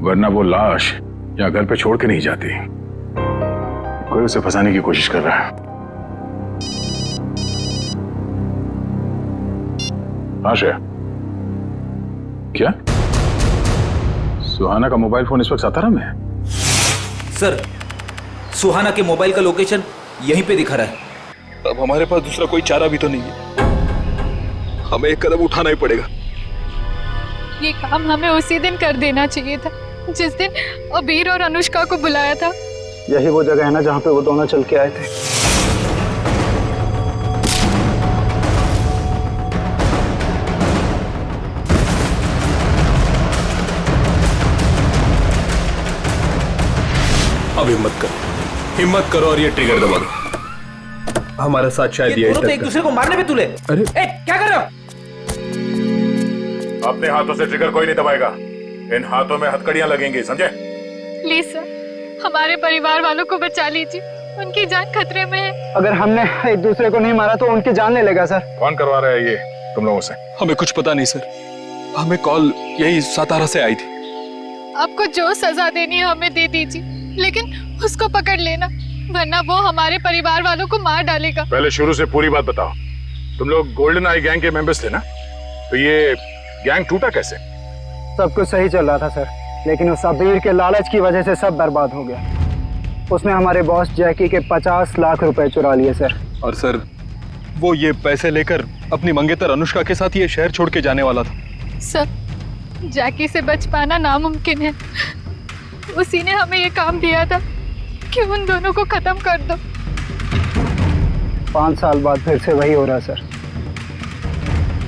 वरना वो लाश यहाँ घर पे छोड़ के नहीं जाती। कोई उसे फंसाने की कोशिश कर रहा है। हाँ श्रेया, क्या सुहाना का मोबाइल फोन इस वक्त सातारा में है? सर सुहाना के मोबाइल का लोकेशन यहीं पे दिखा रहा है। अब हमारे पास दूसरा कोई चारा भी तो नहीं है, हमें एक कदम उठाना ही पड़ेगा। ये काम हमें उसी दिन कर देना चाहिए था जिस दिन अबीर और अनुष्का को बुलाया था। यही वो जगह है ना जहाँ पे वो दोनों चल के आए थे। अब हिम्मत करो और ये ट्रिगर दबा दो। हमारे साथ शायद ये तो एक दूसरे को मारने पे तुले। अरे क्या कर रहे हो? अपने हाथों से ट्रिगर कोई नहीं दबाएगा, इन हाथों में हथकड़ियां लगेंगी, समझे? प्लीज सर, हमारे परिवार वालों को बचा लीजिए, उनकी जान खतरे में है। अगर हमने एक दूसरे को नहीं मारा तो उनकी जान ले लेगा सर। कौन करवा रहा है ये तुम लोगों से? हमें कुछ पता नहीं सर, हमें कॉल यही सातारा से आई थी। आपको जो सजा देनी है हमें दे दीजिए, लेकिन उसको पकड़ लेना, वरना वो हमारे परिवार वालों को मार डालेगा। पहले शुरू से पूरी बात बताओ। तुम लोग गोल्डन आई गैंग के मेंबर्स थे ना? तो ये गैंग टूटा कैसे? सब कुछ सही चल रहा था सर, लेकिन उस अबीर के लालच की वजह से सब बर्बाद हो गया। उसने हमारे बॉस जैकी के 50 लाख रुपए चुरा लिए सर। और सर वो ये पैसे लेकर अपनी मंगेतर अनुष्का के साथ ये शहर छोड़ के जाने वाला था। सर जैकी से बच पाना नामुमकिन है, उसी ने हमें ये काम दिया था कि उन दोनों को खत्म कर दो। 5 साल बाद फिर से वही हो रहा सर।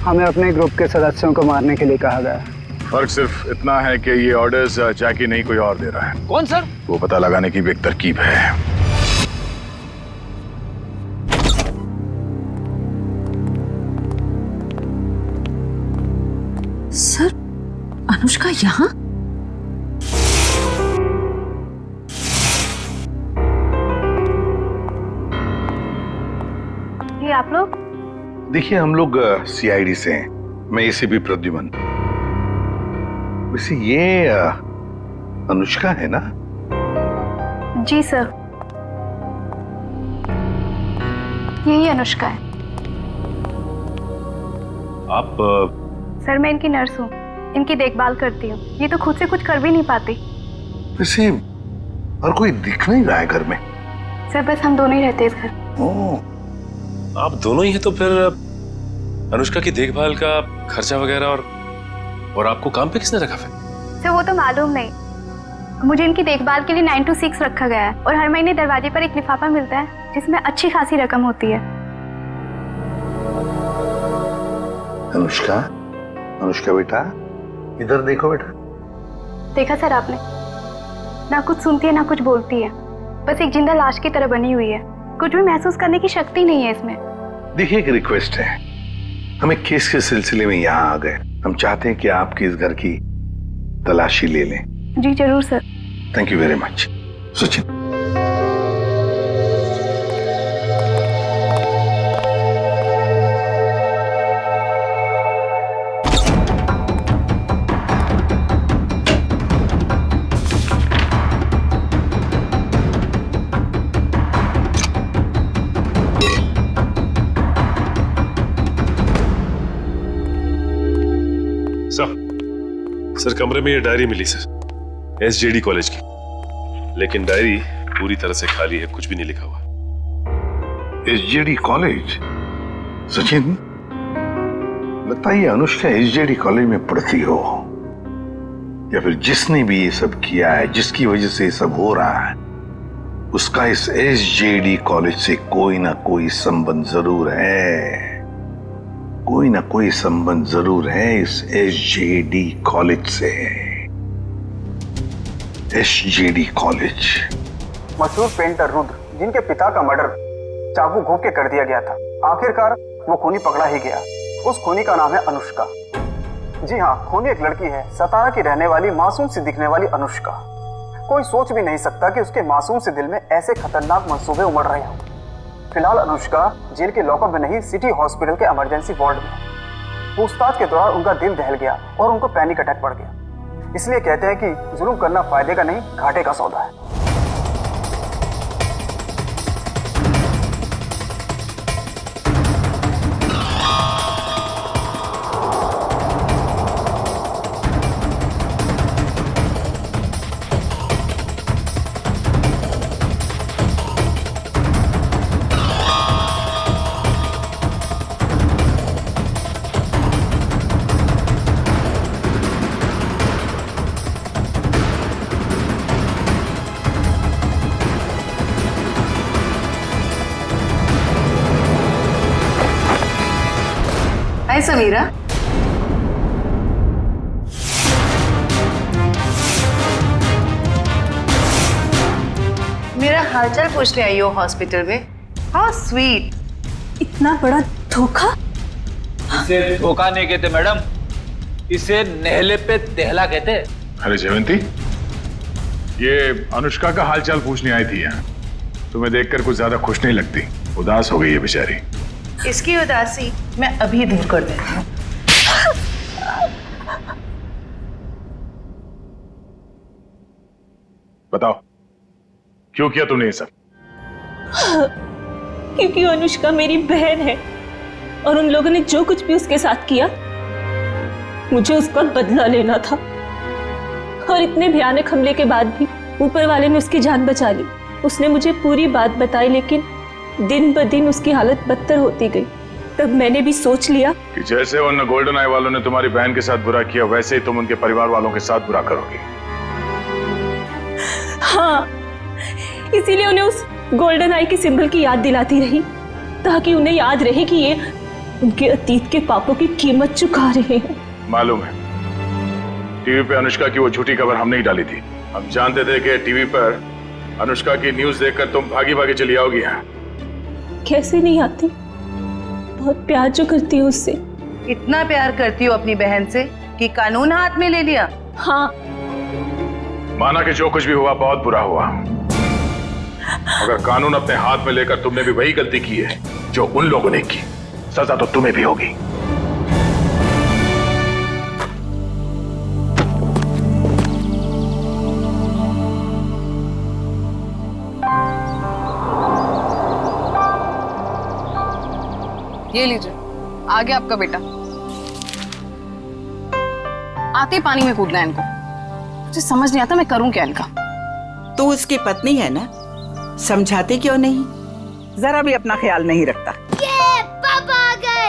हमें अपने ग्रुप के सदस्यों को मारने के लिए कहा गया। फर्क सिर्फ इतना है कि ये ऑर्डर्स जैकी नहीं कोई और दे रहा है। कौन सर? वो पता लगाने की भी एक तरकीब है। सर अनुष्का यहाँ? ये आप लोग? देखिए हम लोग सीआईडी से हैं, मैं एसीपी प्रद्युमन। वैसे ये अनुष्का है ना? जी सर, यही अनुष्का है। आप सर मैं इनकी नर्स हूँ, इनकी देखभाल करती हूँ। ये तो खुद से कुछ कर भी नहीं पाती। वैसे और कोई दिख नहीं रहा है घर में। सर बस हम दोनों ही रहते हैं इस घर। आप दोनों ही हैं, तो फिर अनुष्का की देखभाल का खर्चा वगैरह और आपको काम पे किसने रखा फिर? सर वो तो मालूम नहीं, मुझे इनकी देखभाल के लिए 9 to 6 रखा गया है और हर महीने दरवाजे पर एक लिफाफा मिलता है जिसमें अच्छी खासी रकम होती है। अनुष्का, अनुष्का बेटा इधर देखो बेटा। देखा सर आपने, ना कुछ सुनती है ना कुछ बोलती है, बस एक जिंदा लाश की तरह बनी हुई है। कुछ भी महसूस करने की शक्ति नहीं है इसमें। देखिए एक रिक्वेस्ट है, हमें केस के सिलसिले में यहाँ आ गए, हम चाहते हैं कि आपके इस घर की तलाशी ले लें। जी जरूर sir. Thank you very much. Sachin. Sir कमरे में ये डायरी मिली सर, एसजेडी कॉलेज की, लेकिन डायरी पूरी तरह से खाली है, कुछ भी नहीं लिखा हुआ। SJD college? सचिन लगता है ये अनुष्का एसजेडी कॉलेज में पढ़ती हो। या फिर जिसने भी ये सब किया है, जिसकी वजह से ये सब हो रहा है, उसका इस SJD कॉलेज से कोई ना कोई संबंध जरूर है। कोई ना कोई संबंध जरूर है इस SJD कॉलेज से। SJD college. मशहूर पेंटर रुद्र, जिनके पिता का मर्डर चाकू घोंप के कर दिया गया था, आखिरकार वो खूनी पकड़ा ही गया। उस खूनी का नाम है अनुष्का। जी हाँ, खूनी एक लड़की है, सतारा की रहने वाली, मासूम सी दिखने वाली अनुष्का। कोई सोच भी नहीं सकता कि उसके मासूम से दिल में ऐसे खतरनाक मंसूबे उमड़ रहे हों। फिलहाल अनुष्का जेल के लॉकअप में नहीं, सिटी हॉस्पिटल के इमरजेंसी वार्ड में। पूछताछ के दौरान उनका दिल दहल गया और उनको पैनिक अटैक पड़ गया। इसलिए कहते हैं कि जुल्म करना फायदे का नहीं, घाटे का सौदा है। हाय समीरा। मेरा हालचाल पूछने आई हो हॉस्पिटल में? How sweet. इतना बड़ा धोखा। इसे धोखा नहीं कहते मैडम, इसे नहले पे दहला कहते। अरे जयवंती, ये अनुष्का का हालचाल पूछने आई थी यहाँ। तुम्हें देखकर कुछ ज्यादा खुश नहीं लगती, उदास हो गई है बेचारी। इसकी उदासी मैं अभी दूर कर देती हूँ। बताओ, क्यों किया तुमने ये सब? क्योंकि अनुष्का मेरी बहन है और उन लोगों ने जो कुछ भी उसके साथ किया, मुझे उसका बदला लेना था। और इतने भयानक हमले के बाद भी ऊपर वाले ने उसकी जान बचा ली। उसने मुझे पूरी बात बताई, लेकिन दिन ब दिन उसकी हालत बदतर होती गई। तब मैंने भी सोच लिया कि जैसे उन गोल्डन आई वालों ने तुम्हारी बहन के साथ बुरा किया, वैसे ही तुम उनके परिवार वालों के साथ बुरा करोगी। हाँ, इसीलिए उन्हें उस गोल्डन आई के सिंबल की याद दिलाती रही, ताकि उन्हें याद रहे कि ये उनके अतीत के पापों की कीमत चुका रहे हैं। मालूम है, टीवी पे अनुष्का की वो झूठी खबर हमने ही डाली थी। हम जानते थे कि टीवी पर अनुष्का की न्यूज देखकर तुम भागी भागी चली आओगी यहाँ। कैसे नहीं आती, बहुत प्यार जो करती हूँ उससे। इतना प्यार करती हो अपनी बहन से कि कानून हाथ में ले लिया? हाँ। माना कि जो कुछ भी हुआ बहुत बुरा हुआ, अगर कानून अपने हाथ में लेकर तुमने भी वही गलती की है जो उन लोगों ने की, सजा तो तुम्हें भी होगी। ये लीजिए, आ गया आपका बेटा। आते पानी में कूदना है इनको। मुझे समझ नहीं आता मैं करूं क्या इनका। तू उसकी पत्नी है ना, समझाती क्यों नहीं? जरा भी अपना ख्याल नहीं रखता। ये पापा आ गए।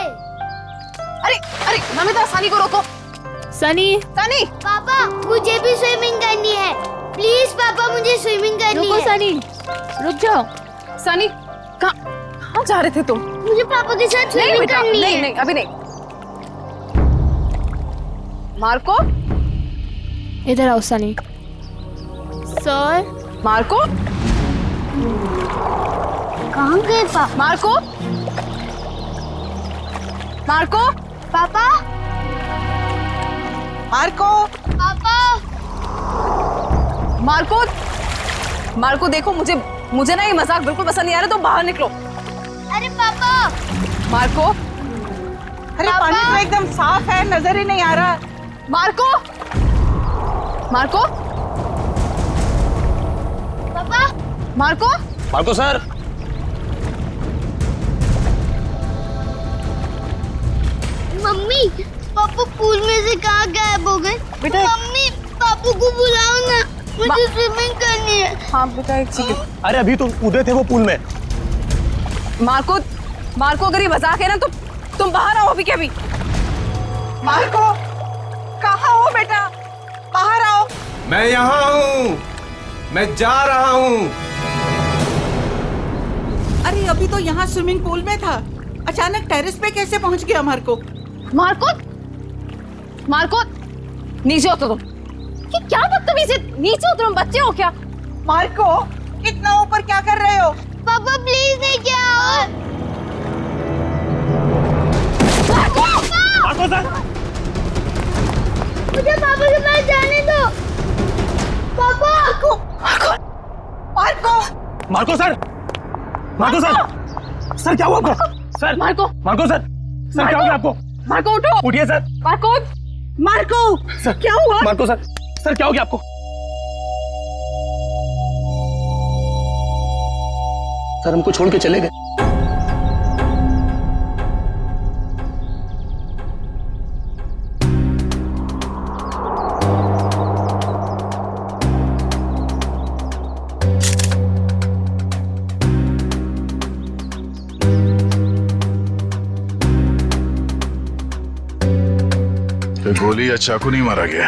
अरे अरे नमिता, सनी को रोको। सनी, सनी। पापा, मुझे भी स्विमिंग करनी है। प्लीज पापा, मुझे स्विमिंग करनी है। सनी, रुक जाओ। सनी, कहाँ जा रहे थे तुम? मुझे पापा के साथ स्विमिंग करनी है। नहीं, अभी नहीं। मार्को, इधर आओ। सनी सर। मार्को, कहाँ गए पापा? मार्को, मार्को, पापा, मार्को, पापा, मार्को, मार्को देखो, मुझे ना ये मजाक बिल्कुल पसंद नहीं आ रहा, तो बाहर निकलो। अरे पापा। मार्को, अरे पानी तो एकदम साफ है, नजर ही नहीं आ रहा। मार्को, मार्को, पापा, मार्को, मार्को सर। मम्मी, पापा पूल में से कहाँ गायब हो गए? मम्मी, पापू को बुलाओ ना, मुझे स्विमिंग करनी है। हाँ बेटा, एक सेकंड। अरे अभी तो कूदे थे वो पूल में। मार्को, मार्को अगर ये मजाक है ना तो तुम बाहर आओ अभी के अभी। मार्को, कहाँ हो बेटा? बाहर आओ। मैं यहाँ हूँ, मैं जा रहा हूँ। अरे अभी तो यहाँ स्विमिंग पूल में था, अचानक टेरेस पे कैसे पहुँच गया मार्को? मार्को, मार्को, नीचे उतरो। कि क्या बदतमीजी, नीचे उतरो, बच्चे हो क्या? मार्को, इतना ऊपर क्या कर रहे हो? पापा प्लीज नहीं क्या? मार्को सर, मुझे पापा के पास जाने दो। पापा। Marco, Marco sir, Marco sir, sir क्या हुआ आपको? Sir Marco, Marco sir, sir क्या हो गया आपको? मार्को उठो। उठिए सर। मार्को, मार्को, सर क्या हुआ? मार्को सर, सर क्या हो गया आपको? सर हमको छोड़ के चले गए। गोली या चाकू नहीं मारा गया?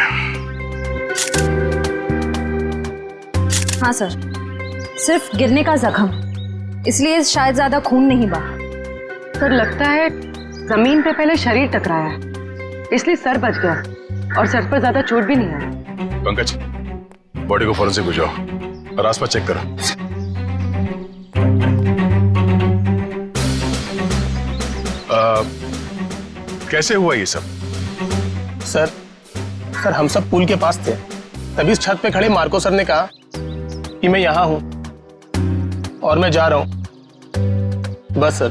हाँ सर, सिर्फ गिरने का जख्म, इसलिए शायद ज्यादा खून नहीं बहा। सर लगता है जमीन पे पहले शरीर टकराया है, इसलिए सर बच गया और सर पर ज्यादा चोट भी नहीं आई। पंकज, बॉडी को फौरन से बुझाओ और आसपास चेक करो। कैसे हुआ ये सब? सर हम सब पुल के पास थे, तभी इस छत पे खड़े मार्को सर ने कहा कि मैं यहाँ हूँ और मैं जा रहा हूँ। बस सर,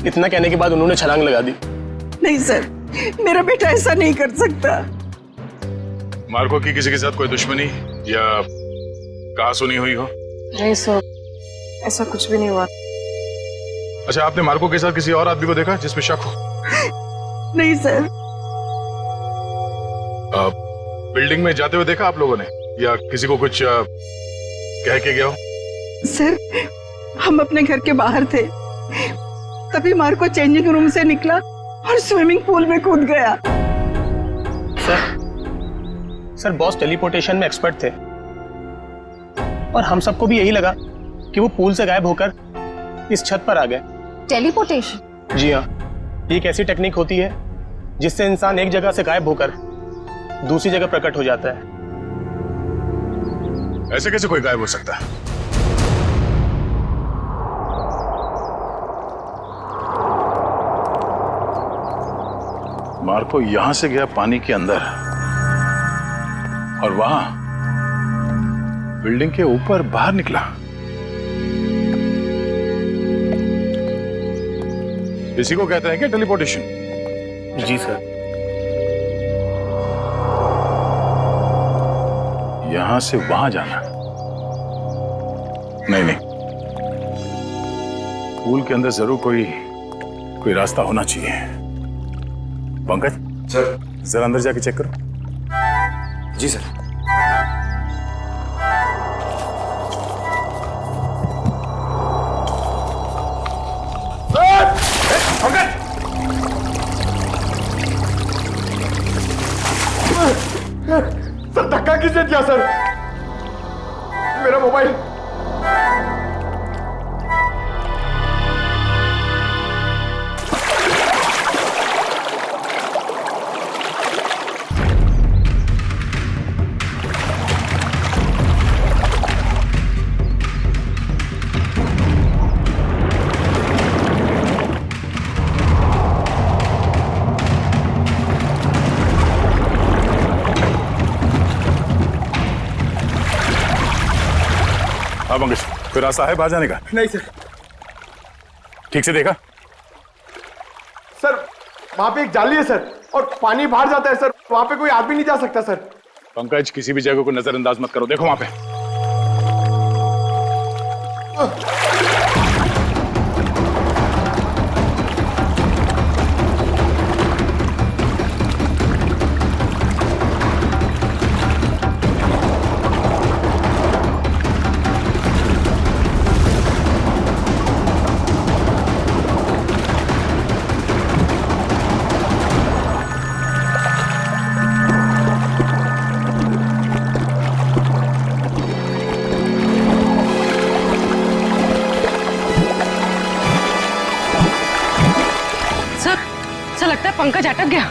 इतना कहने के बाद उन्होंने छलांग लगा दी। नहीं सर, मेरा बेटा ऐसा नहीं कर सकता। मार्को की किसी के साथ कोई दुश्मनी या कहा सुनी हुई हो? नहीं सर, ऐसा कुछ भी नहीं हुआ। अच्छा, आपने मार्को के साथ किसी और आदमी को देखा जिसमें शक हो? नहीं सर। बिल्डिंग में जाते हुए देखा आप लोगों ने, या किसी को कुछ कह के गया हो? सर, हम अपने घर के बाहर थे, तभी चेंजिंग रूम से निकला और स्विमिंग पूल में कूद गया। सर बॉस टेलीपोर्टेशन में एक्सपर्ट थे और हम सबको भी यही लगा कि वो पूल से गायब होकर इस छत पर आ गए। टेलीपोर्टेशन? जी हाँ, ये एक ऐसी टेक्निक होती है जिससे इंसान एक जगह से गायब होकर दूसरी जगह प्रकट हो जाता है। ऐसे कैसे कोई गायब हो सकता है? मार्को यहां से गया पानी के अंदर और वहां बिल्डिंग के ऊपर बाहर निकला। इसी को कहते हैं क्या टेलीपोर्टेशन? जी सर। यहां से वहां जाना? नहीं, पूल के अंदर जरूर कोई रास्ता होना चाहिए। पंकज सर, जरा अंदर जाके चेक करो। जी सर। सर धक्का किसने दिया सर? मेरा मोबाइल। हाँ पंकज, कोई रास्ता है बाहर जाने का? नहीं सर। ठीक से देखा? सर वहां पे एक जाली है सर, और पानी बाहर जाता है सर, वहां पे कोई आदमी नहीं जा सकता सर। पंकज, किसी भी जगह को नजरअंदाज मत करो, देखो वहां पे। पंकज अटक गया।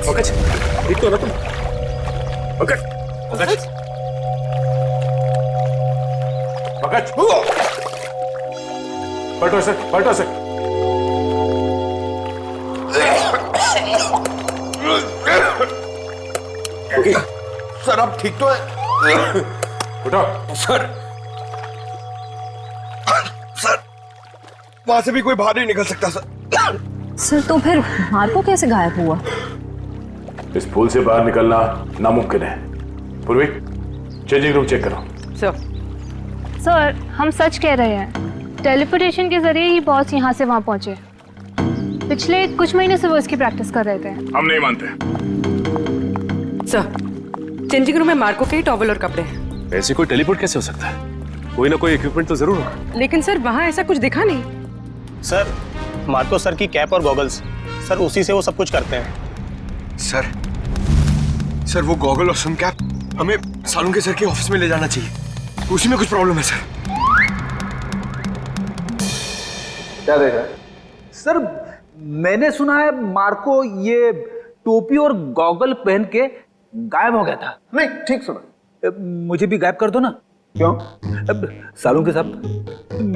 पंकज, ठीक तो ना तुम? पंकज, पंकज, पंकज, पलटो सर, पलटो सर। सर अब ठीक तो है? उठो। सर वहां से भी कोई बाहर नहीं निकल सकता सर। सर तो फिर मार्को कैसे गायब हुआ? इस पुल से बाहर निकलना नामुमकिन है। पूर्वी, चेंजिंग रूम चेक करो। सर हम सच कह रहे हैं, टेलीपोर्टेशन के जरिए ही बॉस यहाँ से वहाँ पहुँचे। पिछले कुछ महीने से वो इसकी प्रैक्टिस कर रहे थे। हम नहीं मानते। सर, चेंजिंग रूम में मार्को के टॉवल और कपड़े हैं। ऐसे कोई टेलीपोर्ट कैसे हो सकता है? कोई ना कोई इक्विपमेंट तो जरूर होगा। लेकिन सर वहाँ ऐसा कुछ दिखा नहीं। सर मार्को सर की कैप और गॉगल्स, सर उसी से वो सब कुछ करते हैं। सर वो गॉगल और सन कैप हमें सालुंके सर के ऑफिस में ले जाना चाहिए। उसी में कुछ प्रॉब्लम है सर। क्या देख रहा है? सर मैंने सुना है मार्को ये टोपी और गॉगल पहन के गायब हो गया था। नहीं ठीक सुना। मुझे भी गायब कर दो ना। क्यों? अब सालुंके साहब,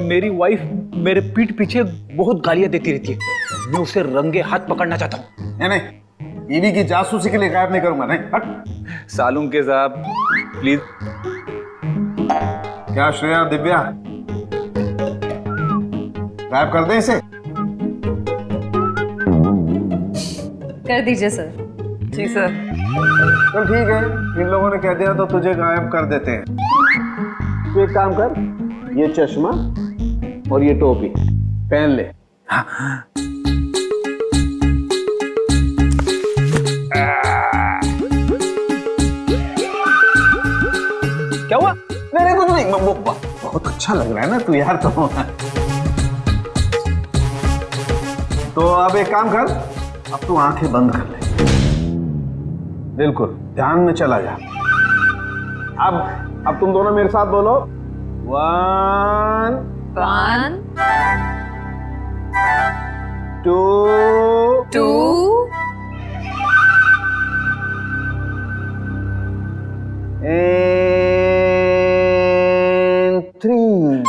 मेरी वाइफ मेरे पीठ पीछे बहुत गालियां देती रहती है। मैं उसे रंगे हाथ पकड़ना चाहता हूँ। नहीं, बीवी की जासूसी के लिए गायब नहीं करूंगा। नहीं हट। सालुंके साहब प्लीज। क्या श्रेया दिव्या, गायब कर दें इसे? कर दीजिए सर। जी सर। चल ठीक है, इन लोगों ने कह दिया तो तुझे गायब कर देते हैं। तू एक काम कर, ये चश्मा और ये टोपी पहन ले। क्या हुआ? नहीं कुछ नहीं, बहुत अच्छा लग रहा है ना तू यार। तो अब एक काम कर, अब तू आंखें बंद कर ले, बिल्कुल ध्यान में चला जा। अब तुम दोनों मेरे साथ बोलो, 1 2 and 3।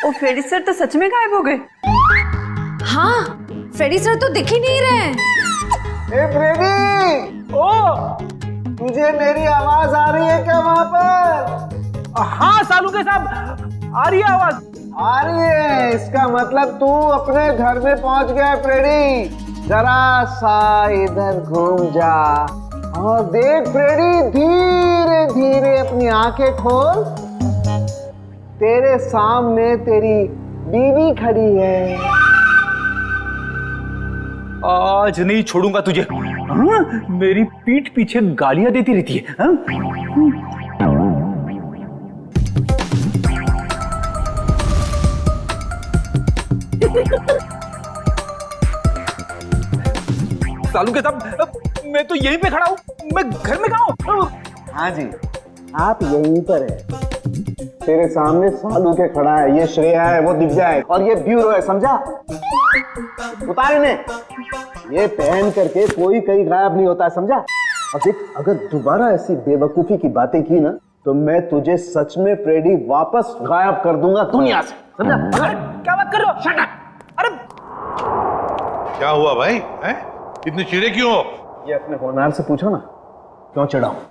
ओ फ्रेडी सर तो सच में गायब हो गए। हाँ, फ्रेडी सर तो दिख ही नहीं रहे। ए फ्रेडी, तुझे मेरी आवाज आ रही है क्या वहां पर? हाँ सालुंके साहब, आ रही है आवाज। आ रही है, इसका मतलब तू अपने घर में पहुंच गया फ्रेडी। जरा सा इधर घूम जा और देख फ्रेडी, धीरे धीरे अपनी आंखें खोल। तेरे सामने तेरी बीवी खड़ी है। आज नहीं छोड़ूंगा तुझे। हाँ? मेरी पीठ पीछे गालियां देती रहती है। हाँ? सालुंके साहब, मैं तो यहीं पे खड़ा हूँ। मैं घर में कहाँ हूँ? हाँ जी, आप यहीं पर है। तेरे सामने सालुंके खड़ा है। ये श्रेया है, वो दिव्या है और ये ब्यूरो है, समझा? उतार इन्हें। ये पहन करके कोई कहीं गायब नहीं होता है, समझा? और देख, अगर दोबारा ऐसी बेवकूफी की बातें की ना तो मैं तुझे सच में फ्रेडी वापस गायब कर दूंगा दुनिया से, समझा? अरे क्या बात कर रहे हो? Shut up! अरे क्या हुआ भाई? हैं? इतने चिड़े क्यों हो? ये अपने होनहार से पूछो ना, क्यों चिढ़ा हूं?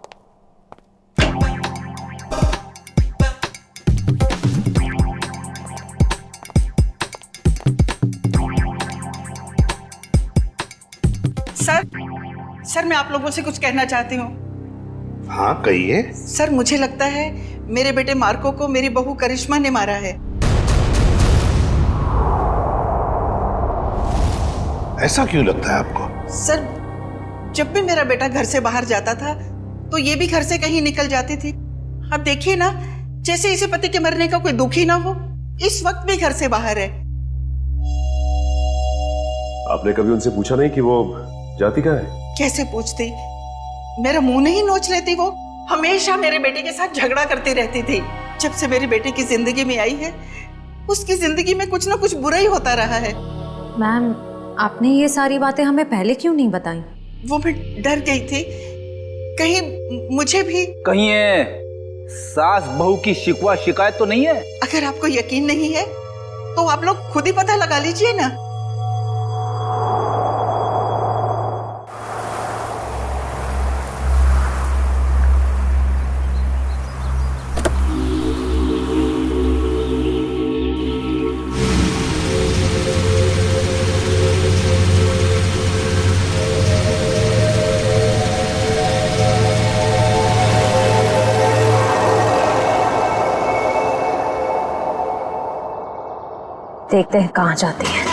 सर मैं आप लोगों से कुछ कहना चाहती हूँ। हाँ कहिए। सर मुझे लगता है मेरे बेटे मार्को को मेरी बहू करिश्मा ने मारा है। ऐसा क्यों लगता है आपको? सर जब भी मेरा बेटा घर से बाहर जाता था तो ये भी घर से कहीं निकल जाती थी। अब देखिए ना, जैसे इसे पति के मरने का कोई दुख ही ना हो, इस वक्त भी घर से बाहर है। आपने कभी उनसे पूछा नहीं कि वो जाती कहाँ है? कैसे पूछती, मेरा मुंह नहीं नोच लेती। वो हमेशा मेरे बेटे के साथ झगड़ा करती रहती थी। जब से मेरे बेटे की जिंदगी में आई है, उसकी जिंदगी में कुछ ना कुछ बुरा ही होता रहा है। मैम, आपने ये सारी बातें हमें पहले क्यों नहीं बताई? वो मैं डर गई थी, कहीं मुझे भी कहीं है सास बहू की शिकवा शिकायत तो नहीं है? अगर आपको यकीन नहीं है तो आप लोग खुद ही पता लगा लीजिए ना। देखते हैं कहाँ जाती है।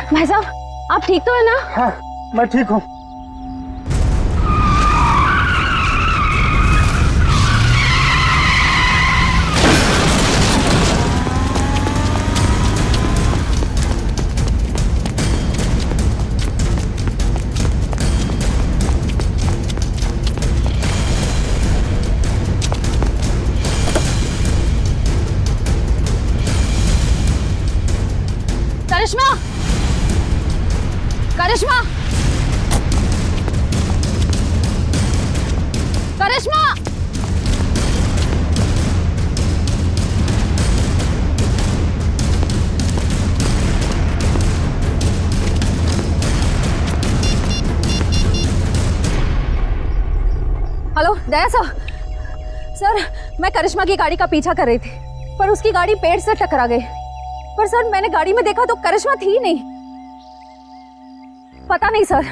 भाई साहब, आप ठीक तो है ना? हाँ, मैं ठीक हूँ। करिश्मा, करिश्मा, करिश्मा। हेलो दया सर, मैं करिश्मा की गाड़ी का पीछा कर रही थी, पर उसकी गाड़ी पेड़ से टकरा गई। पर सर मैंने गाड़ी में देखा तो करिश्मा थी नहीं। पता नहीं सर,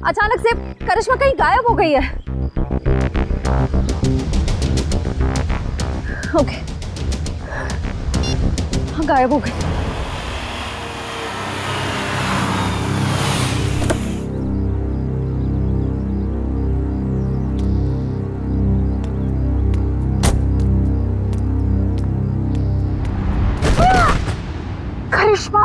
अचानक से करिश्मा कहीं गायब हो गई है। ओके, हाँ गायब हो गई। करिश्मा,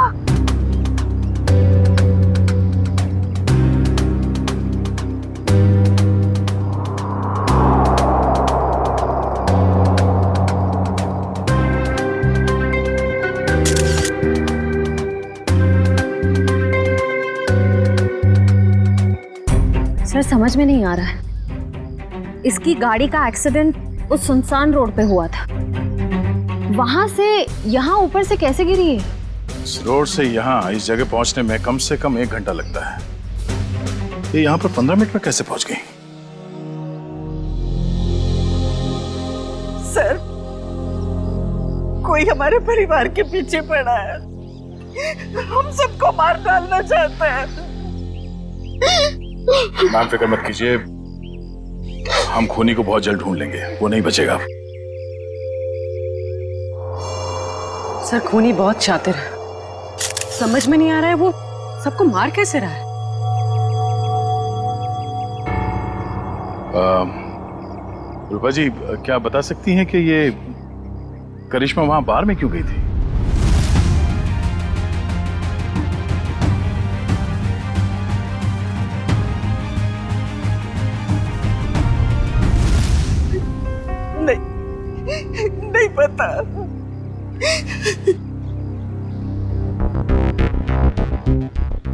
सर समझ में नहीं आ रहा है, इसकी गाड़ी का एक्सीडेंट उस सुनसान रोड पे हुआ था, वहां से यहाँ ऊपर से कैसे गिरी है? इस रोड से यहाँ इस जगह पहुंचने में कम से कम 1 घंटा लगता है। ये यहाँ पर 15 मिनट में कैसे पहुंच गई? सर, कोई हमारे परिवार के पीछे पड़ा है, हम सबको मार डालना चाहता है। मैम फिक्र मत कीजिए, हम खूनी को बहुत जल्द ढूंढ लेंगे, वो नहीं बचेगा। सर खूनी बहुत शातिर है, समझ में नहीं आ रहा है वो सबको मार कैसे रहा है। रूपा जी, क्या बता सकती हैं कि ये करिश्मा वहां बार में क्यों गई थी? नहीं पता।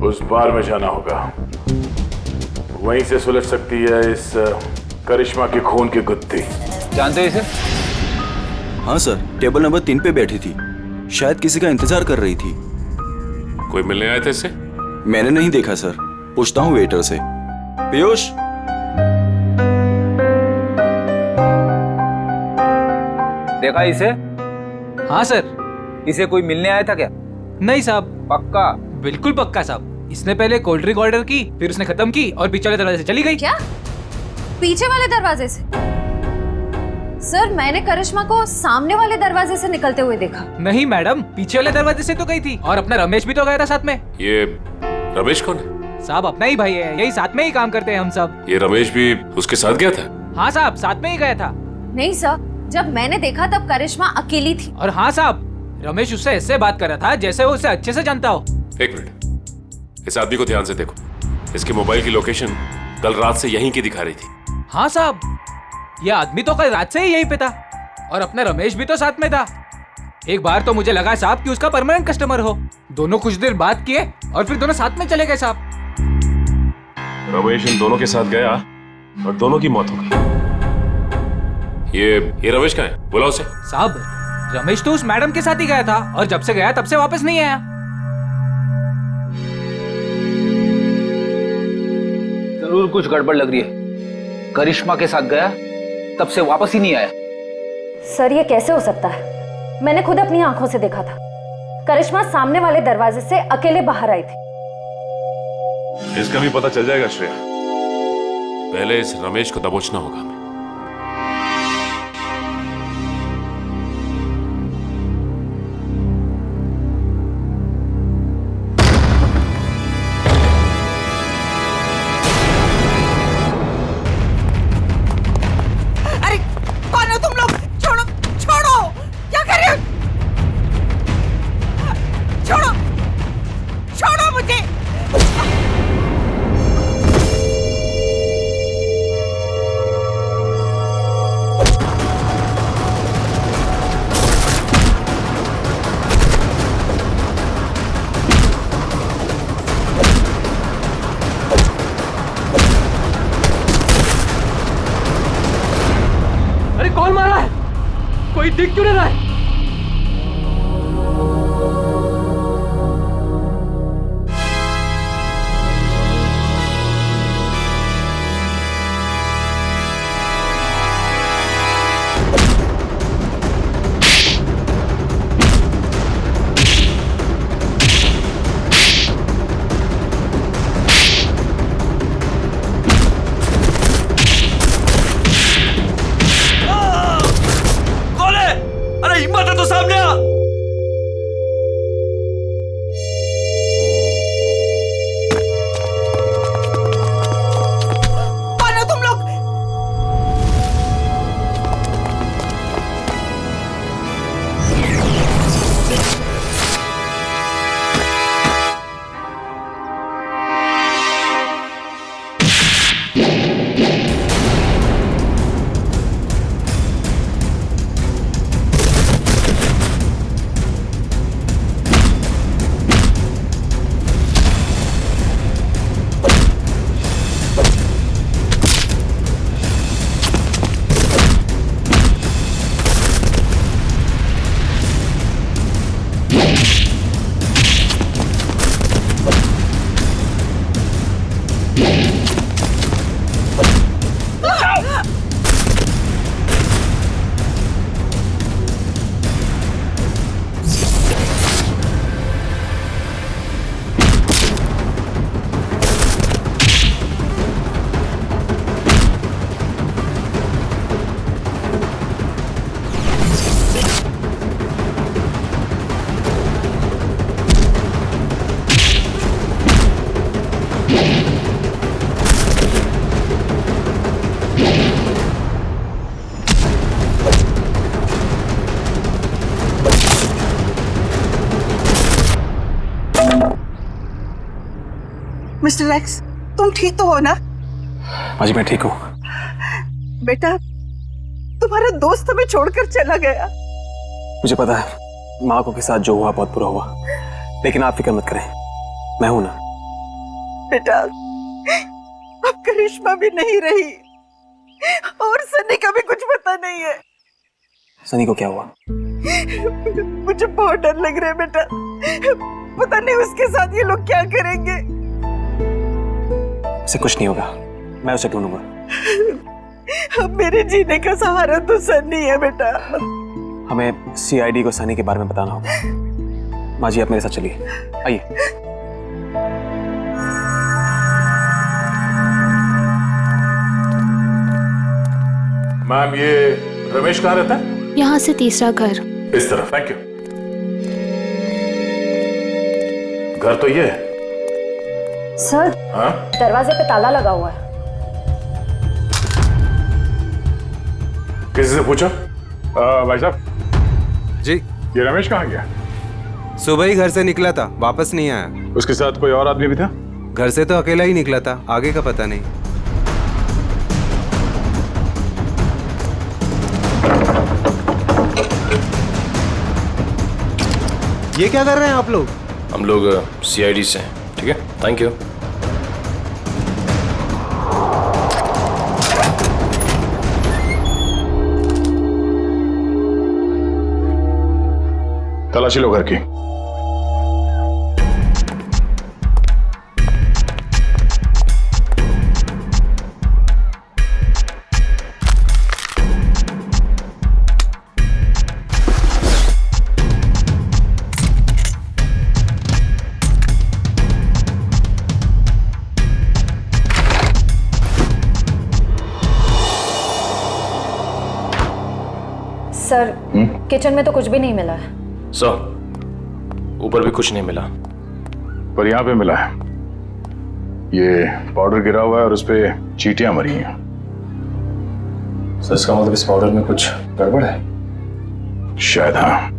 उस बार में जाना होगा, वहीं से सुलझ सकती है इस करिश्मा की खून की गुत्थी। जानते हो इसे? हाँ सर, टेबल नंबर 3 पे बैठी थी, शायद किसी का इंतजार कर रही थी। कोई मिलने आए थे इससे? मैंने नहीं देखा सर, पूछता हूँ वेटर से। पीयूष, देखा इसे? हाँ सर, इसे कोई मिलने आया था क्या? नहीं साहब। पक्का? बिल्कुल पक्का साहब। इसने पहले कोल्ड ड्रिंक ऑर्डर की, फिर उसने खत्म की और पीछे वाले दरवाजे से चली गई। क्या? पीछे वाले दरवाजे से? सर मैंने करिश्मा को सामने वाले दरवाजे से निकलते हुए देखा। नहीं मैडम, पीछे वाले दरवाजे से तो गई थी, और अपना रमेश भी तो गया था साथ में। ये रमेश कौन है? साहब अपना ही भाई है, यही साथ में ही काम करते हैं हम सब। ये रमेश भी उसके साथ गया था? हाँ साहब, साथ में ही गया था। नहीं सर, जब मैंने देखा तब करिश्मा अकेली थी। और हाँ साहब, रमेश उससे ऐसे बात कर रहा था जैसे वो उसे अच्छे से जानता हो। एक मिनट, इस आदमी को ध्यान से देखो। इसके मोबाइल की लोकेशन कल रात से यहीं की दिखा रही थी। हाँ साहब, यह आदमी तो कल रात से ही यहीं पे था, और अपना रमेश भी तो साथ में था। एक बार तो मुझे लगा साहब कि उसका परमानेंट कस्टमर हो। दोनों कुछ देर बात किए और फिर दोनों साथ में चले गए साहब। रमेश इन दोनों के साथ गया और दोनों की मौत हो गई। ये रमेश कहाँ है? बुलाओ उसे। साहब रमेश तो उस मैडम के साथ ही गया था, और जब से गया तब से वापस नहीं आया। जरूर कुछ गड़बड़ लग रही है। करिश्मा के साथ गया, तब से वापस ही नहीं आया। सर ये कैसे हो सकता है? मैंने खुद अपनी आंखों से देखा था, करिश्मा सामने वाले दरवाजे से अकेले बाहर आई थी। इसका भी पता चल जाएगा श्रेया। पहले इस रमेश को दबोचना होगा हमें। मारा है? कोई दिख क्यों नहीं रहा है? मिस्टर एक्स, तुम ठीक तो हो ना? माँ जी मैं ठीक हूँ। बेटा, तुम्हारा दोस्त हमें छोड़कर चला गया। मुझे पता है माँ को के साथ जो हुआ बहुत बुरा हुआ, लेकिन आप फिक्र मत करें, मैं हूं ना। बेटा, अब करिश्मा भी नहीं रही और सनी का भी कुछ पता नहीं है। सनी को क्या हुआ? मुझे बहुत डर लग रहा है बेटा, पता नहीं उसके साथ ये लोग क्या करेंगे। उसे कुछ नहीं होगा, मैं उसे ढूंढूंगा। अब मेरे जीने का सहारा तो सनी है बेटा। हमें सीआईडी को सनी के बारे में बताना होगा। माँ जी आप मेरे साथ चलिए, आइए। मैम ये रमेश कहाँ रहता है? यहाँ से तीसरा घर। इस तरफ। Thank you. घर तो ये है। सर, हाँ? दरवाजे पे ताला लगा हुआ है। किसी से पूछा? भाई साहब जी, ये रमेश कहाँ गया? सुबह ही घर से निकला था, वापस नहीं आया। उसके साथ कोई और आदमी भी था? घर से तो अकेला ही निकला था, आगे का पता नहीं। ये क्या कर रहे हैं आप लोग? हम लोग सीआईडी से हैं। ठीक है, थैंक यू। तलाशी लो घर की। सर, किचन में तो कुछ भी नहीं मिला है। सर, ऊपर भी कुछ नहीं मिला, पर यहाँ पे मिला है। ये पाउडर गिरा हुआ है और उस पे चींटियां मरी हैं। सर इसका मतलब इस पाउडर में कुछ गड़बड़ है? शायद हाँ।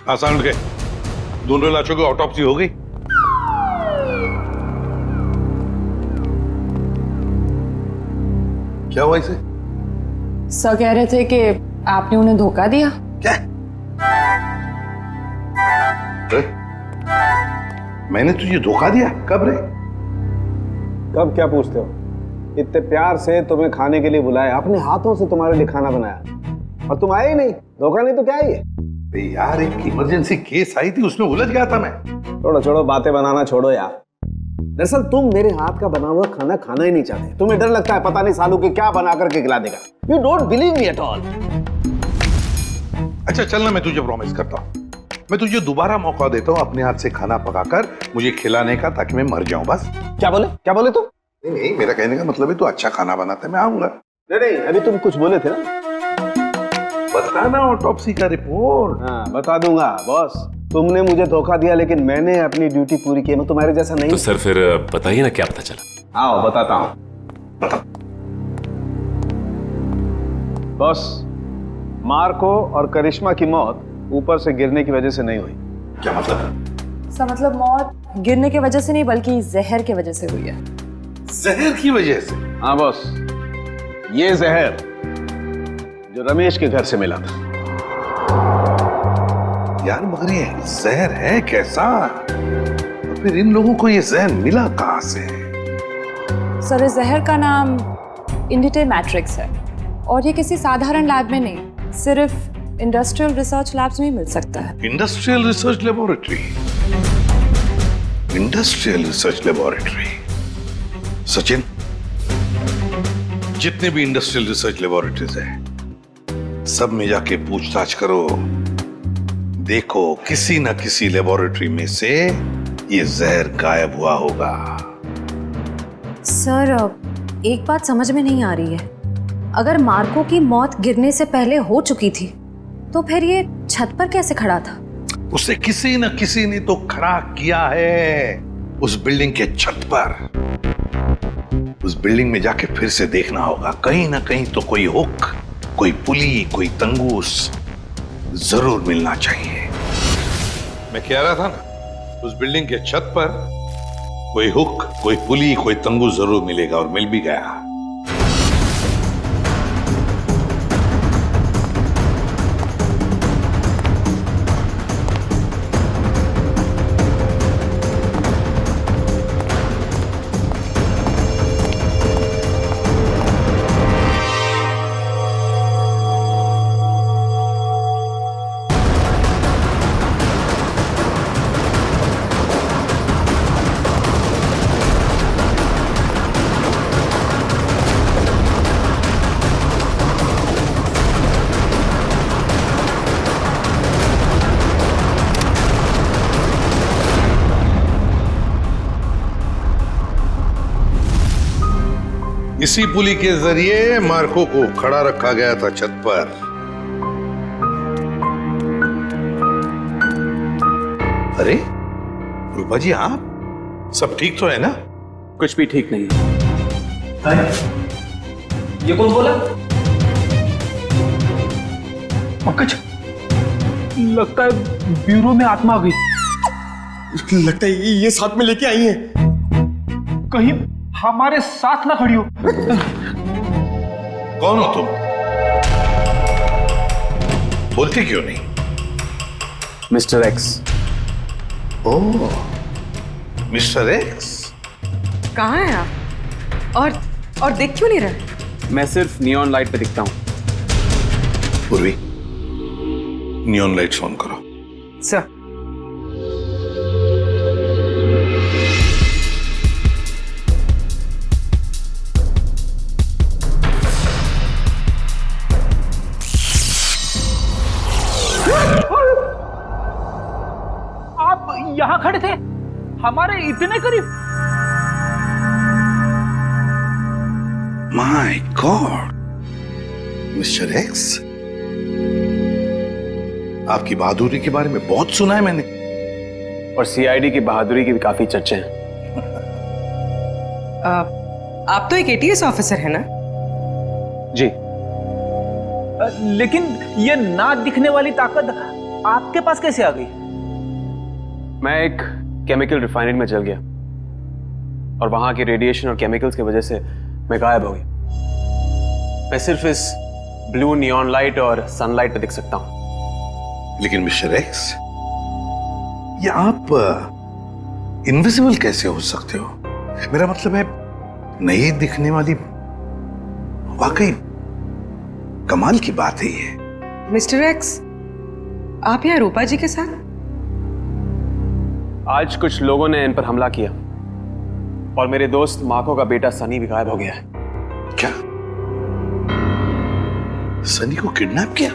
आसान उठ गए। दोनों लाशों की ऑटोप्सी हो गई। क्या हुआ इसे? सर कह रहे थे कि आपने उन्हें धोखा दिया। क्या? मैंने तुझे धोखा दिया? कब रे? कब क्या पूछते हो? इतने प्यार से तुम्हें खाने के लिए बुलाया, अपने हाथों से तुम्हारे लिए खाना बनाया और तुम आए ही नहीं। धोखा नहीं तो क्या है ये? यार एक इमरजेंसी केस आई थी, उसमें उलझ गया था मैं। छोड़ो छोड़ो, बातें बनाना छोड़ो यार। दरअसल तुम मेरे हाथ का बना हुआ खाना खाना ही नहीं चाहते। तुम्हें डर लगता है पता नहीं सालू के क्या बना करके खिला देगा। You don't believe me at all. अच्छा चल ना, मैं तुझे प्रॉमिस करता हूँ, मैं तुझे दोबारा मौका देता हूँ अपने हाथ से खाना पकाकर मुझे खिलाने का, ताकि मैं मर जाऊं बस। क्या बोले तुम? नहीं, मेरा कहने का मतलब है तू अच्छा खाना बनाता है, मैं आऊंगा। नहीं, अभी तुम कुछ बोले थे ना। बताना ऑटोप्सी का रिपोर्ट। हाँ बता दूंगा बॉस। तुमने मुझे धोखा दिया लेकिन मैंने अपनी ड्यूटी पूरी की। मैं तुम्हारे जैसा नहीं। तो सर फिर बताइए ना क्या पता चला। आओ बताता हूँ। बॉस, मार्को और करिश्मा की मौत ऊपर से गिरने की वजह से नहीं हुई। क्या मतलब? इसका मतलब मौत गिरने की वजह से नहीं बल्कि जहर की वजह से हुई है। जहर की वजह से? हाँ बॉस, ये जहर जो रमेश के घर से मिला था। यार मगर ये जहर है कैसा? तो फिर इन लोगों को ये जहर मिला कहां से? सर इस जहर का नाम इंडिटे मैट्रिक्स है और ये किसी साधारण लैब में नहीं, सिर्फ इंडस्ट्रियल रिसर्च लैब्स में ही मिल सकता है। Industrial research laboratory? Industrial research laboratory? Sachin, जितने भी इंडस्ट्रियल रिसर्च लेबोरेटरीज हैं सब में जाके पूछताछ करो। देखो किसी ना किसी लेबोरेटरी में से ये जहर गायब हुआ होगा। सर एक बात समझ में नहीं आ रही है, अगर मार्को की मौत गिरने से पहले हो चुकी थी तो फिर ये छत पर कैसे खड़ा था? उसे किसी न किसी ने तो खड़ा किया है उस बिल्डिंग के छत पर। उस बिल्डिंग में जाके फिर से देखना होगा, कहीं ना कहीं तो कोई हुक, कोई पुली, कोई तंगूस जरूर मिलना चाहिए। मैं कह रहा था ना, उस बिल्डिंग के छत पर कोई हुक, कोई पुली, कोई तंगूस जरूर मिलेगा, और मिल भी गया। इसी पुली के जरिए मार्को को खड़ा रखा गया था छत पर। अरे रूपा जी, आप सब ठीक तो है ना? कुछ भी ठीक नहीं है। ये कौन बोला? पंकज, लगता है ब्यूरो में आत्मा आ गई। लगता है ये साथ में लेके आई है, कहीं हमारे साथ ना खड़ी हो। कौन हो तुम? बोलती क्यों नहीं? Mister X. ओह, मिस्टर एक्स। कहाँ है आप? और देख क्यों नहीं रहे? मैं सिर्फ नियॉन लाइट पे दिखता हूं। पूर्वी, नियॉन लाइट्स ऑन करो। सर। आप यहां खड़े थे, हमारे इतने करीब। माय गॉड, मिस्टर एक्स, आपकी बहादुरी के बारे में बहुत सुना है मैंने। और सीआईडी की बहादुरी की भी काफी चर्चे हैं। आप तो एक एटीएस ऑफिसर है ना? जी। लेकिन ये ना दिखने वाली ताकत आपके पास कैसे आ गई? मैं एक केमिकल रिफाइनरी में जल गया और वहां के रेडिएशन और केमिकल्स की वजह से मैं गायब हो गया। मैं सिर्फ इस ब्लू नियॉन लाइट और सनलाइट पे दिख सकता हूं। लेकिन मिस्टर एक्स, ये आप इनविजिबल कैसे हो सकते हो? मेरा मतलब है नई दिखने वाली, वाकई कमाल की बात है ये। मिस्टर एक्स, आप यहाँ रूपा जी के साथ? आज कुछ लोगों ने इन पर हमला किया और मेरे दोस्त मार्को का बेटा सनी भी गायब हो गया है। क्या? सनी को किडनैप किया?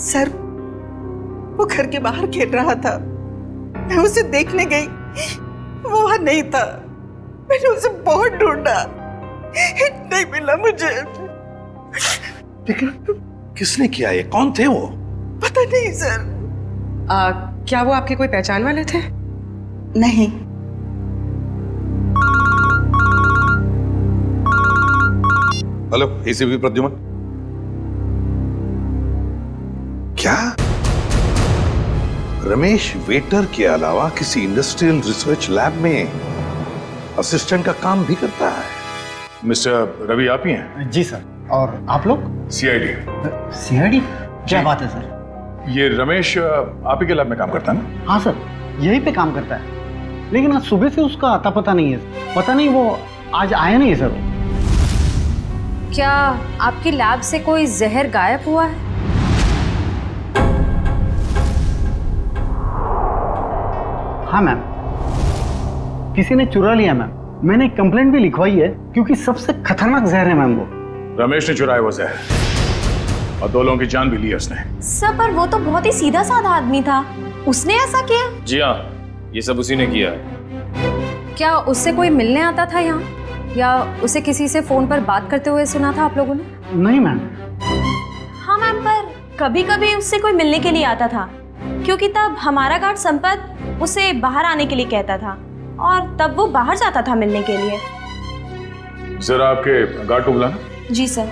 सर, वो घर के बाहर खेल रहा था, मैं उसे देखने गई, वो वहां नहीं था। मैंने उसे बहुत ढूंढा, नहीं मिला मुझे। लेकिन किसने किया ये? कौन थे वो? पता नहीं सर। क्या वो आपके कोई पहचान वाले थे? नहीं। Hello, ACP Pradyuman. क्या रमेश वेटर के अलावा किसी इंडस्ट्रियल रिसर्च लैब में असिस्टेंट का काम भी करता है? मिस्टर रवि आप ही हैं? जी सर। और आप लोग? सीआईडी। सीआईडी? क्या बात है सर? ये रमेश आप ही के लैब में काम करता है ना? हाँ सर, यहीं पे काम करता है, लेकिन आज सुबह से उसका आता पता नहीं है। पता नहीं वो आज आया नहीं है सर। क्या आपकी लैब से कोई जहर गायब हुआ है? हाँ मैम, किसी ने चुरा लिया मैम। मैंने एक कंप्लेंट भी लिखवाई है, क्योंकि सबसे खतरनाक जहर है मैम वो। रमेश ने चुराया वो जहर और 2 लोगों की जान भी ली है उसने। सर, पर वो तो बहुत ही सीधा साधा आदमी था, उसने ऐसा किया? जी हाँ, ये सब उसी ने किया है। क्या उससे कोई मिलने आता था यहाँ, या उसे किसी से फोन पर बात करते हुए सुना था आप लोगों ने? नहीं मैम। हाँ मैम, पर कभी कभी उससे कोई मिलने के लिए आता था, क्योंकि तब हमारा गार्ड संपत उसे बाहर आने के लिए कहता था और तब वो बाहर जाता था मिलने के लिए। जरा आपके गार्ड को बुलाना। जी सर।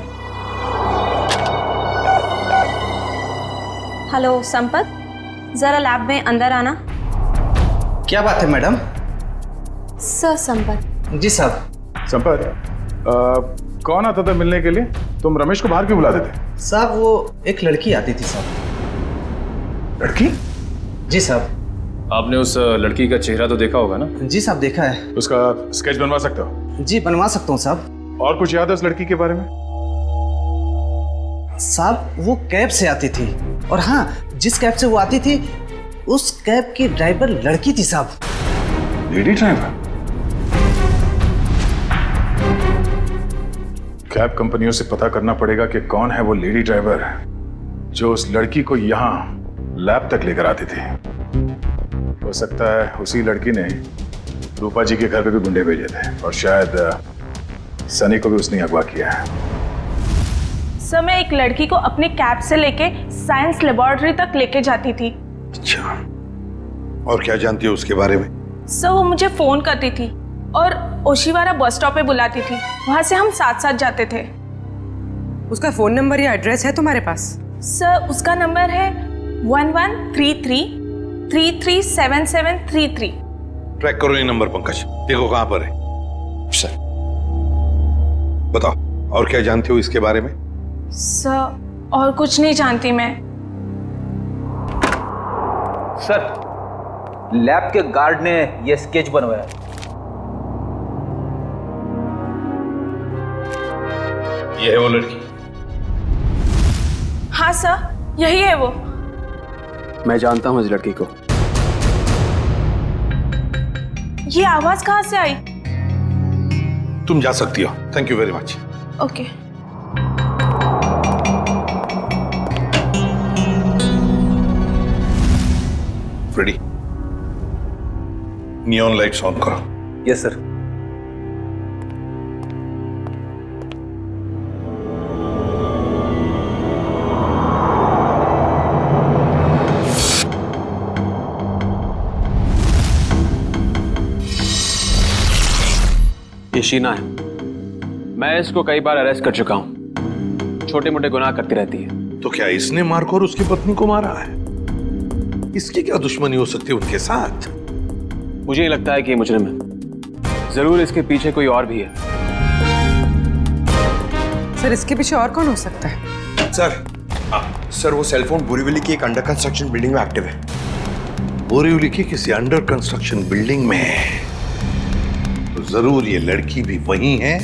हेलो संपत, जरा लैब में अंदर आना। क्या बात है मैडम? सर संपत। जी साहब। संपत, कौन आता था मिलने के लिए? तुम रमेश को बाहर क्यों बुलाते थे? साहब, वो एक लड़की आती थी साहब। लड़की? जी साहब। आपने उस लड़की का चेहरा तो देखा होगा ना? जी साहब, देखा है। उसका स्केच बनवा सकते हो? जी बनवा सकता हूँ साहब। और कुछ याद है उस लड़की के बारे में? साहब, वो कैब से आती थी, और हाँ, जिस कैब से वो आती थी उस कैब की ड्राइवर लड़की थी साहब। Lady driver? कैब कंपनियों से पता करना पड़ेगा कि कौन है वो लेडी ड्राइवर जो उस लड़की को यहाँ लैब तक लेकर आती थी। हो सकता है उसी लड़की ने रूपा जी के घर पे भी गुंडे भेजे थे, और शायद सनी को भी उसने अगवा किया है। सर, मैं एक लड़की को अपने कैब से लेके साइंस लेबोरेटरी तक लेके जाती थी। अच्छा, और क्या जानती हो उसके बारे में? सर, वो मुझे फोन करती थी और ओशिवारा बस स्टॉप पे बुलाती थी, वहां से हम साथ साथ जाते थे। उसका फोन नंबर या एड्रेस है तुम्हारे पास? सर, उसका नंबर है 1133337733। ट्रैक करो ये नंबर पंकज, देखो कहां पर है। सर बताओ, और क्या जानते हो इसके बारे में? सर, और कुछ नहीं जानती मैं। सर, लैब के गार्ड ने यह स्केच बनवाया। ये है वो लड़की? हाँ सर, यही है वो। मैं जानता हूं इस लड़की को। ये आवाज कहां से आई? तुम जा सकती हो। Thank you very much. Okay. Freddie, neon lights on करो। Yes sir. ये शीना है। मैं इसको कई बार अरेस्ट कर चुका हूं। छोटे मोटे गुनाह करती रहती है। तो क्या इसने मारकर उसकी पत्नी को मारा है? इसकी क्या दुश्मनी हो सकती है उनके साथ? मुझे ये लगता है कि ये मुजरिम है। जरूर इसके पीछे कोई और भी है। सर, इसके पीछे और कौन हो सकता है? सर, सर वो सेलफोन बोरीवली की एक अंडर कंस्ट्रक्शन बिल्डिंग में एक्टिव है। बोरीवली की किसी अंडर कंस्ट्रक्शन बिल्डिंग में है तो जरूर ये लड़की भी वहीं है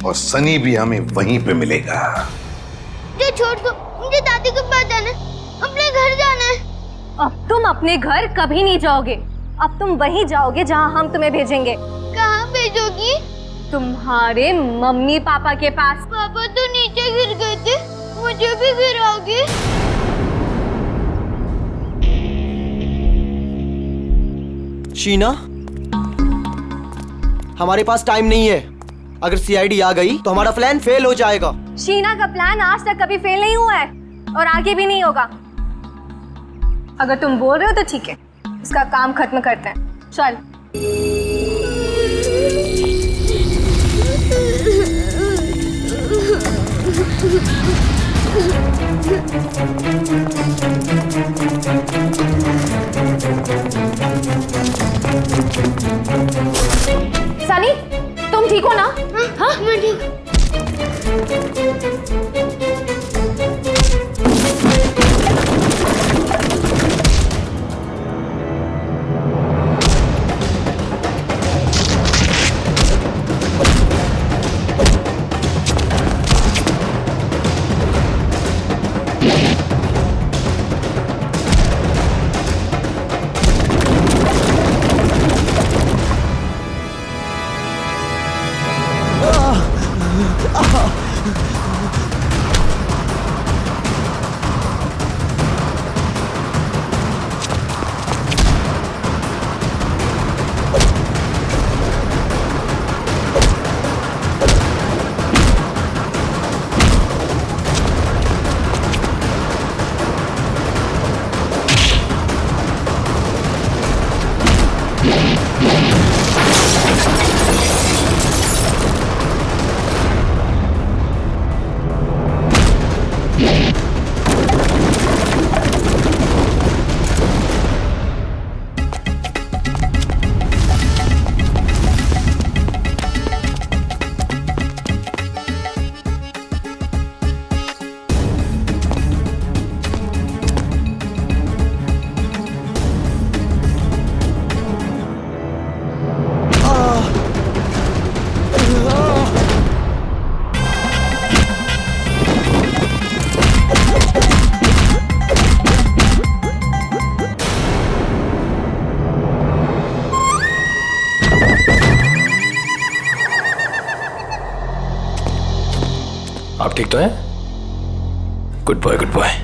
और सनी भी हमें वहीं पे मिलेगा। मुझे छोड़ दो, मुझे दादी के पास जाना है, अपने घर जाना है। अब तुम अपने घर कभी नहीं जाओगे, अब तुम वहीं जाओगे जहां हम तुम्हें भेजेंगे। कहाँ भेजोगी? तुम्हारे मम्मी पापा के पास। पापा तो नीचे गिर गए थे, मुझे भी गिराओगे? शीना, हमारे पास टाइम नहीं है। अगर सीआईडी आ गई तो हमारा प्लान फेल हो जाएगा। शीना का प्लान आज तक कभी फेल नहीं हुआ है और आगे भी नहीं होगा। अगर तुम बोल रहे हो तो ठीक है, इसका काम खत्म करते हैं। चल। सनी, तुम ठीक हो ना? हाँ, मैं ठीक। आप ठीक तो हैं? Good boy, good boy.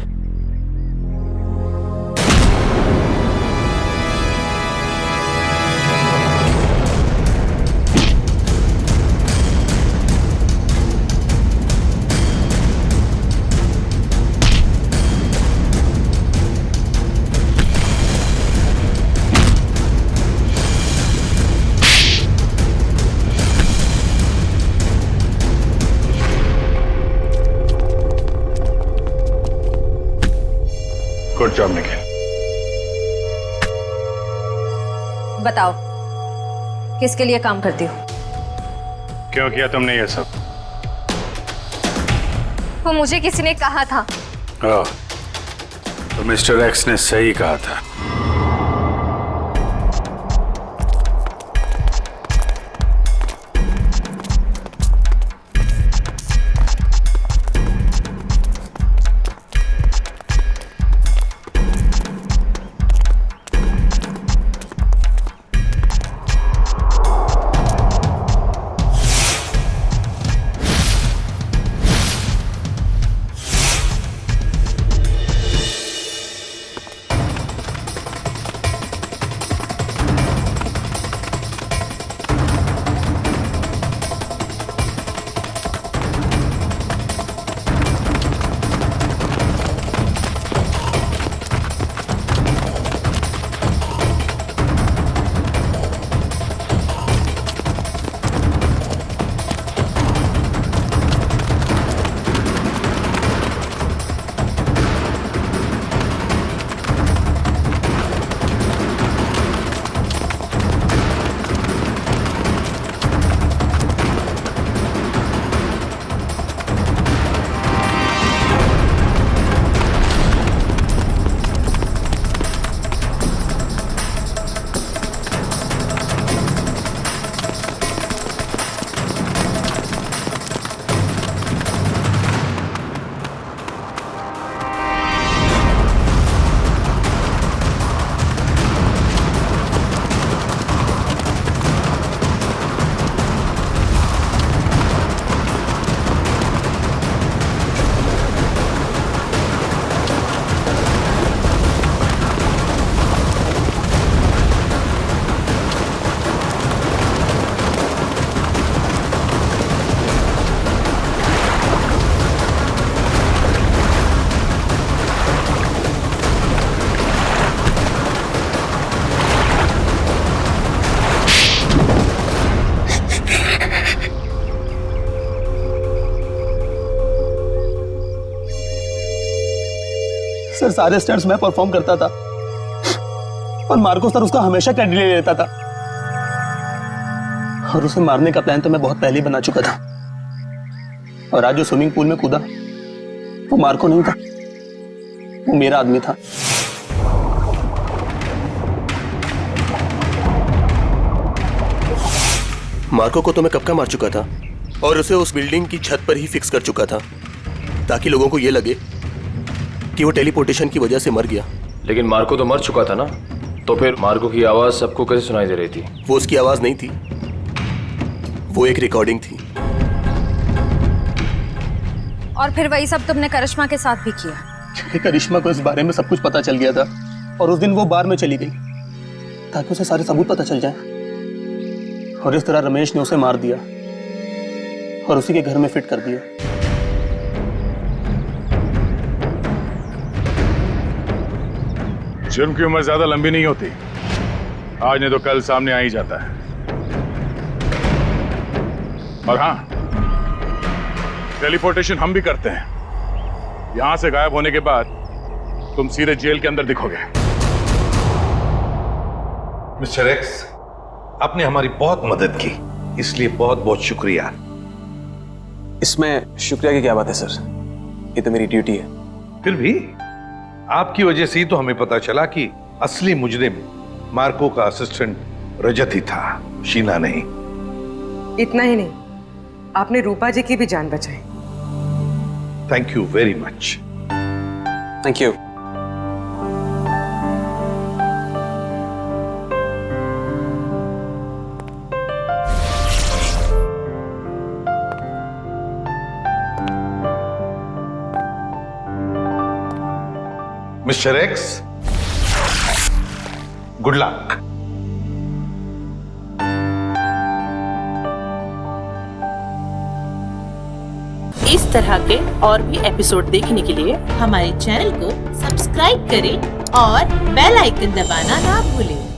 Good job Nikhil. बताओ, किसके लिए काम करती हो? क्यों किया तुमने ये सब? वो मुझे किसी ने कहा था। तो मिस्टर एक्स ने सही कहा था। सर सारे स्टंट्स मैं परफॉर्म करता था और मार्को सर उसका हमेशा क्रेडिट ले लेता था। और उसे मारने का प्लान तो मैं बहुत पहले ही बना चुका था। और आज जो स्विमिंग पूल में कूदा वो मार्को नहीं था, वो मेरा आदमी था। मार्को को तो मैं कब का मार चुका था और उसे उस बिल्डिंग की छत पर ही फिक्स कर चुका था ताकि लोगों को यह लगे कि वो टेलीपोर्टेशन की वजह से मर गया। लेकिन मार्को तो मर चुका था ना, तो फिर मार्को की आवाज सबको कैसे सुनाई दे रही थी? वो उसकी आवाज नहीं थी, वो एक रिकॉर्डिंग थी। और फिर वही सब तुमने करिश्मा के साथ भी किया? क्योंकि करिश्मा को इस बारे में सब कुछ पता चल गया था और उस दिन वो बार में चली गई ताकि उसे सारे सबूत पता चल जाए। और इस तरह रमेश ने उसे मार दिया और उसी के घर में फिट कर दिया। जुर्म की उम्र ज्यादा लंबी नहीं होती, आज नहीं तो कल सामने आ ही जाता है। और हाँ, टेलीपोर्टेशन हम भी करते हैं। यहां से गायब होने के बाद तुम सीधे जेल के अंदर दिखोगे। मिस्टर एक्स, आपने हमारी बहुत मदद की, इसलिए बहुत बहुत शुक्रिया। इसमें शुक्रिया की क्या बात है सर, ये तो मेरी ड्यूटी है। फिर भी आपकी वजह से ही तो हमें पता चला कि असली मुजरिम मार्को का असिस्टेंट रजत ही था, शीना नहीं। इतना ही नहीं, आपने रूपा जी की भी जान बचाई। Thank you very much. Thank you. Mister x, good luck. इस तरह के और भी एपिसोड देखने के लिए हमारे चैनल को सब्सक्राइब करें और बेल आइकन दबाना ना भूलें।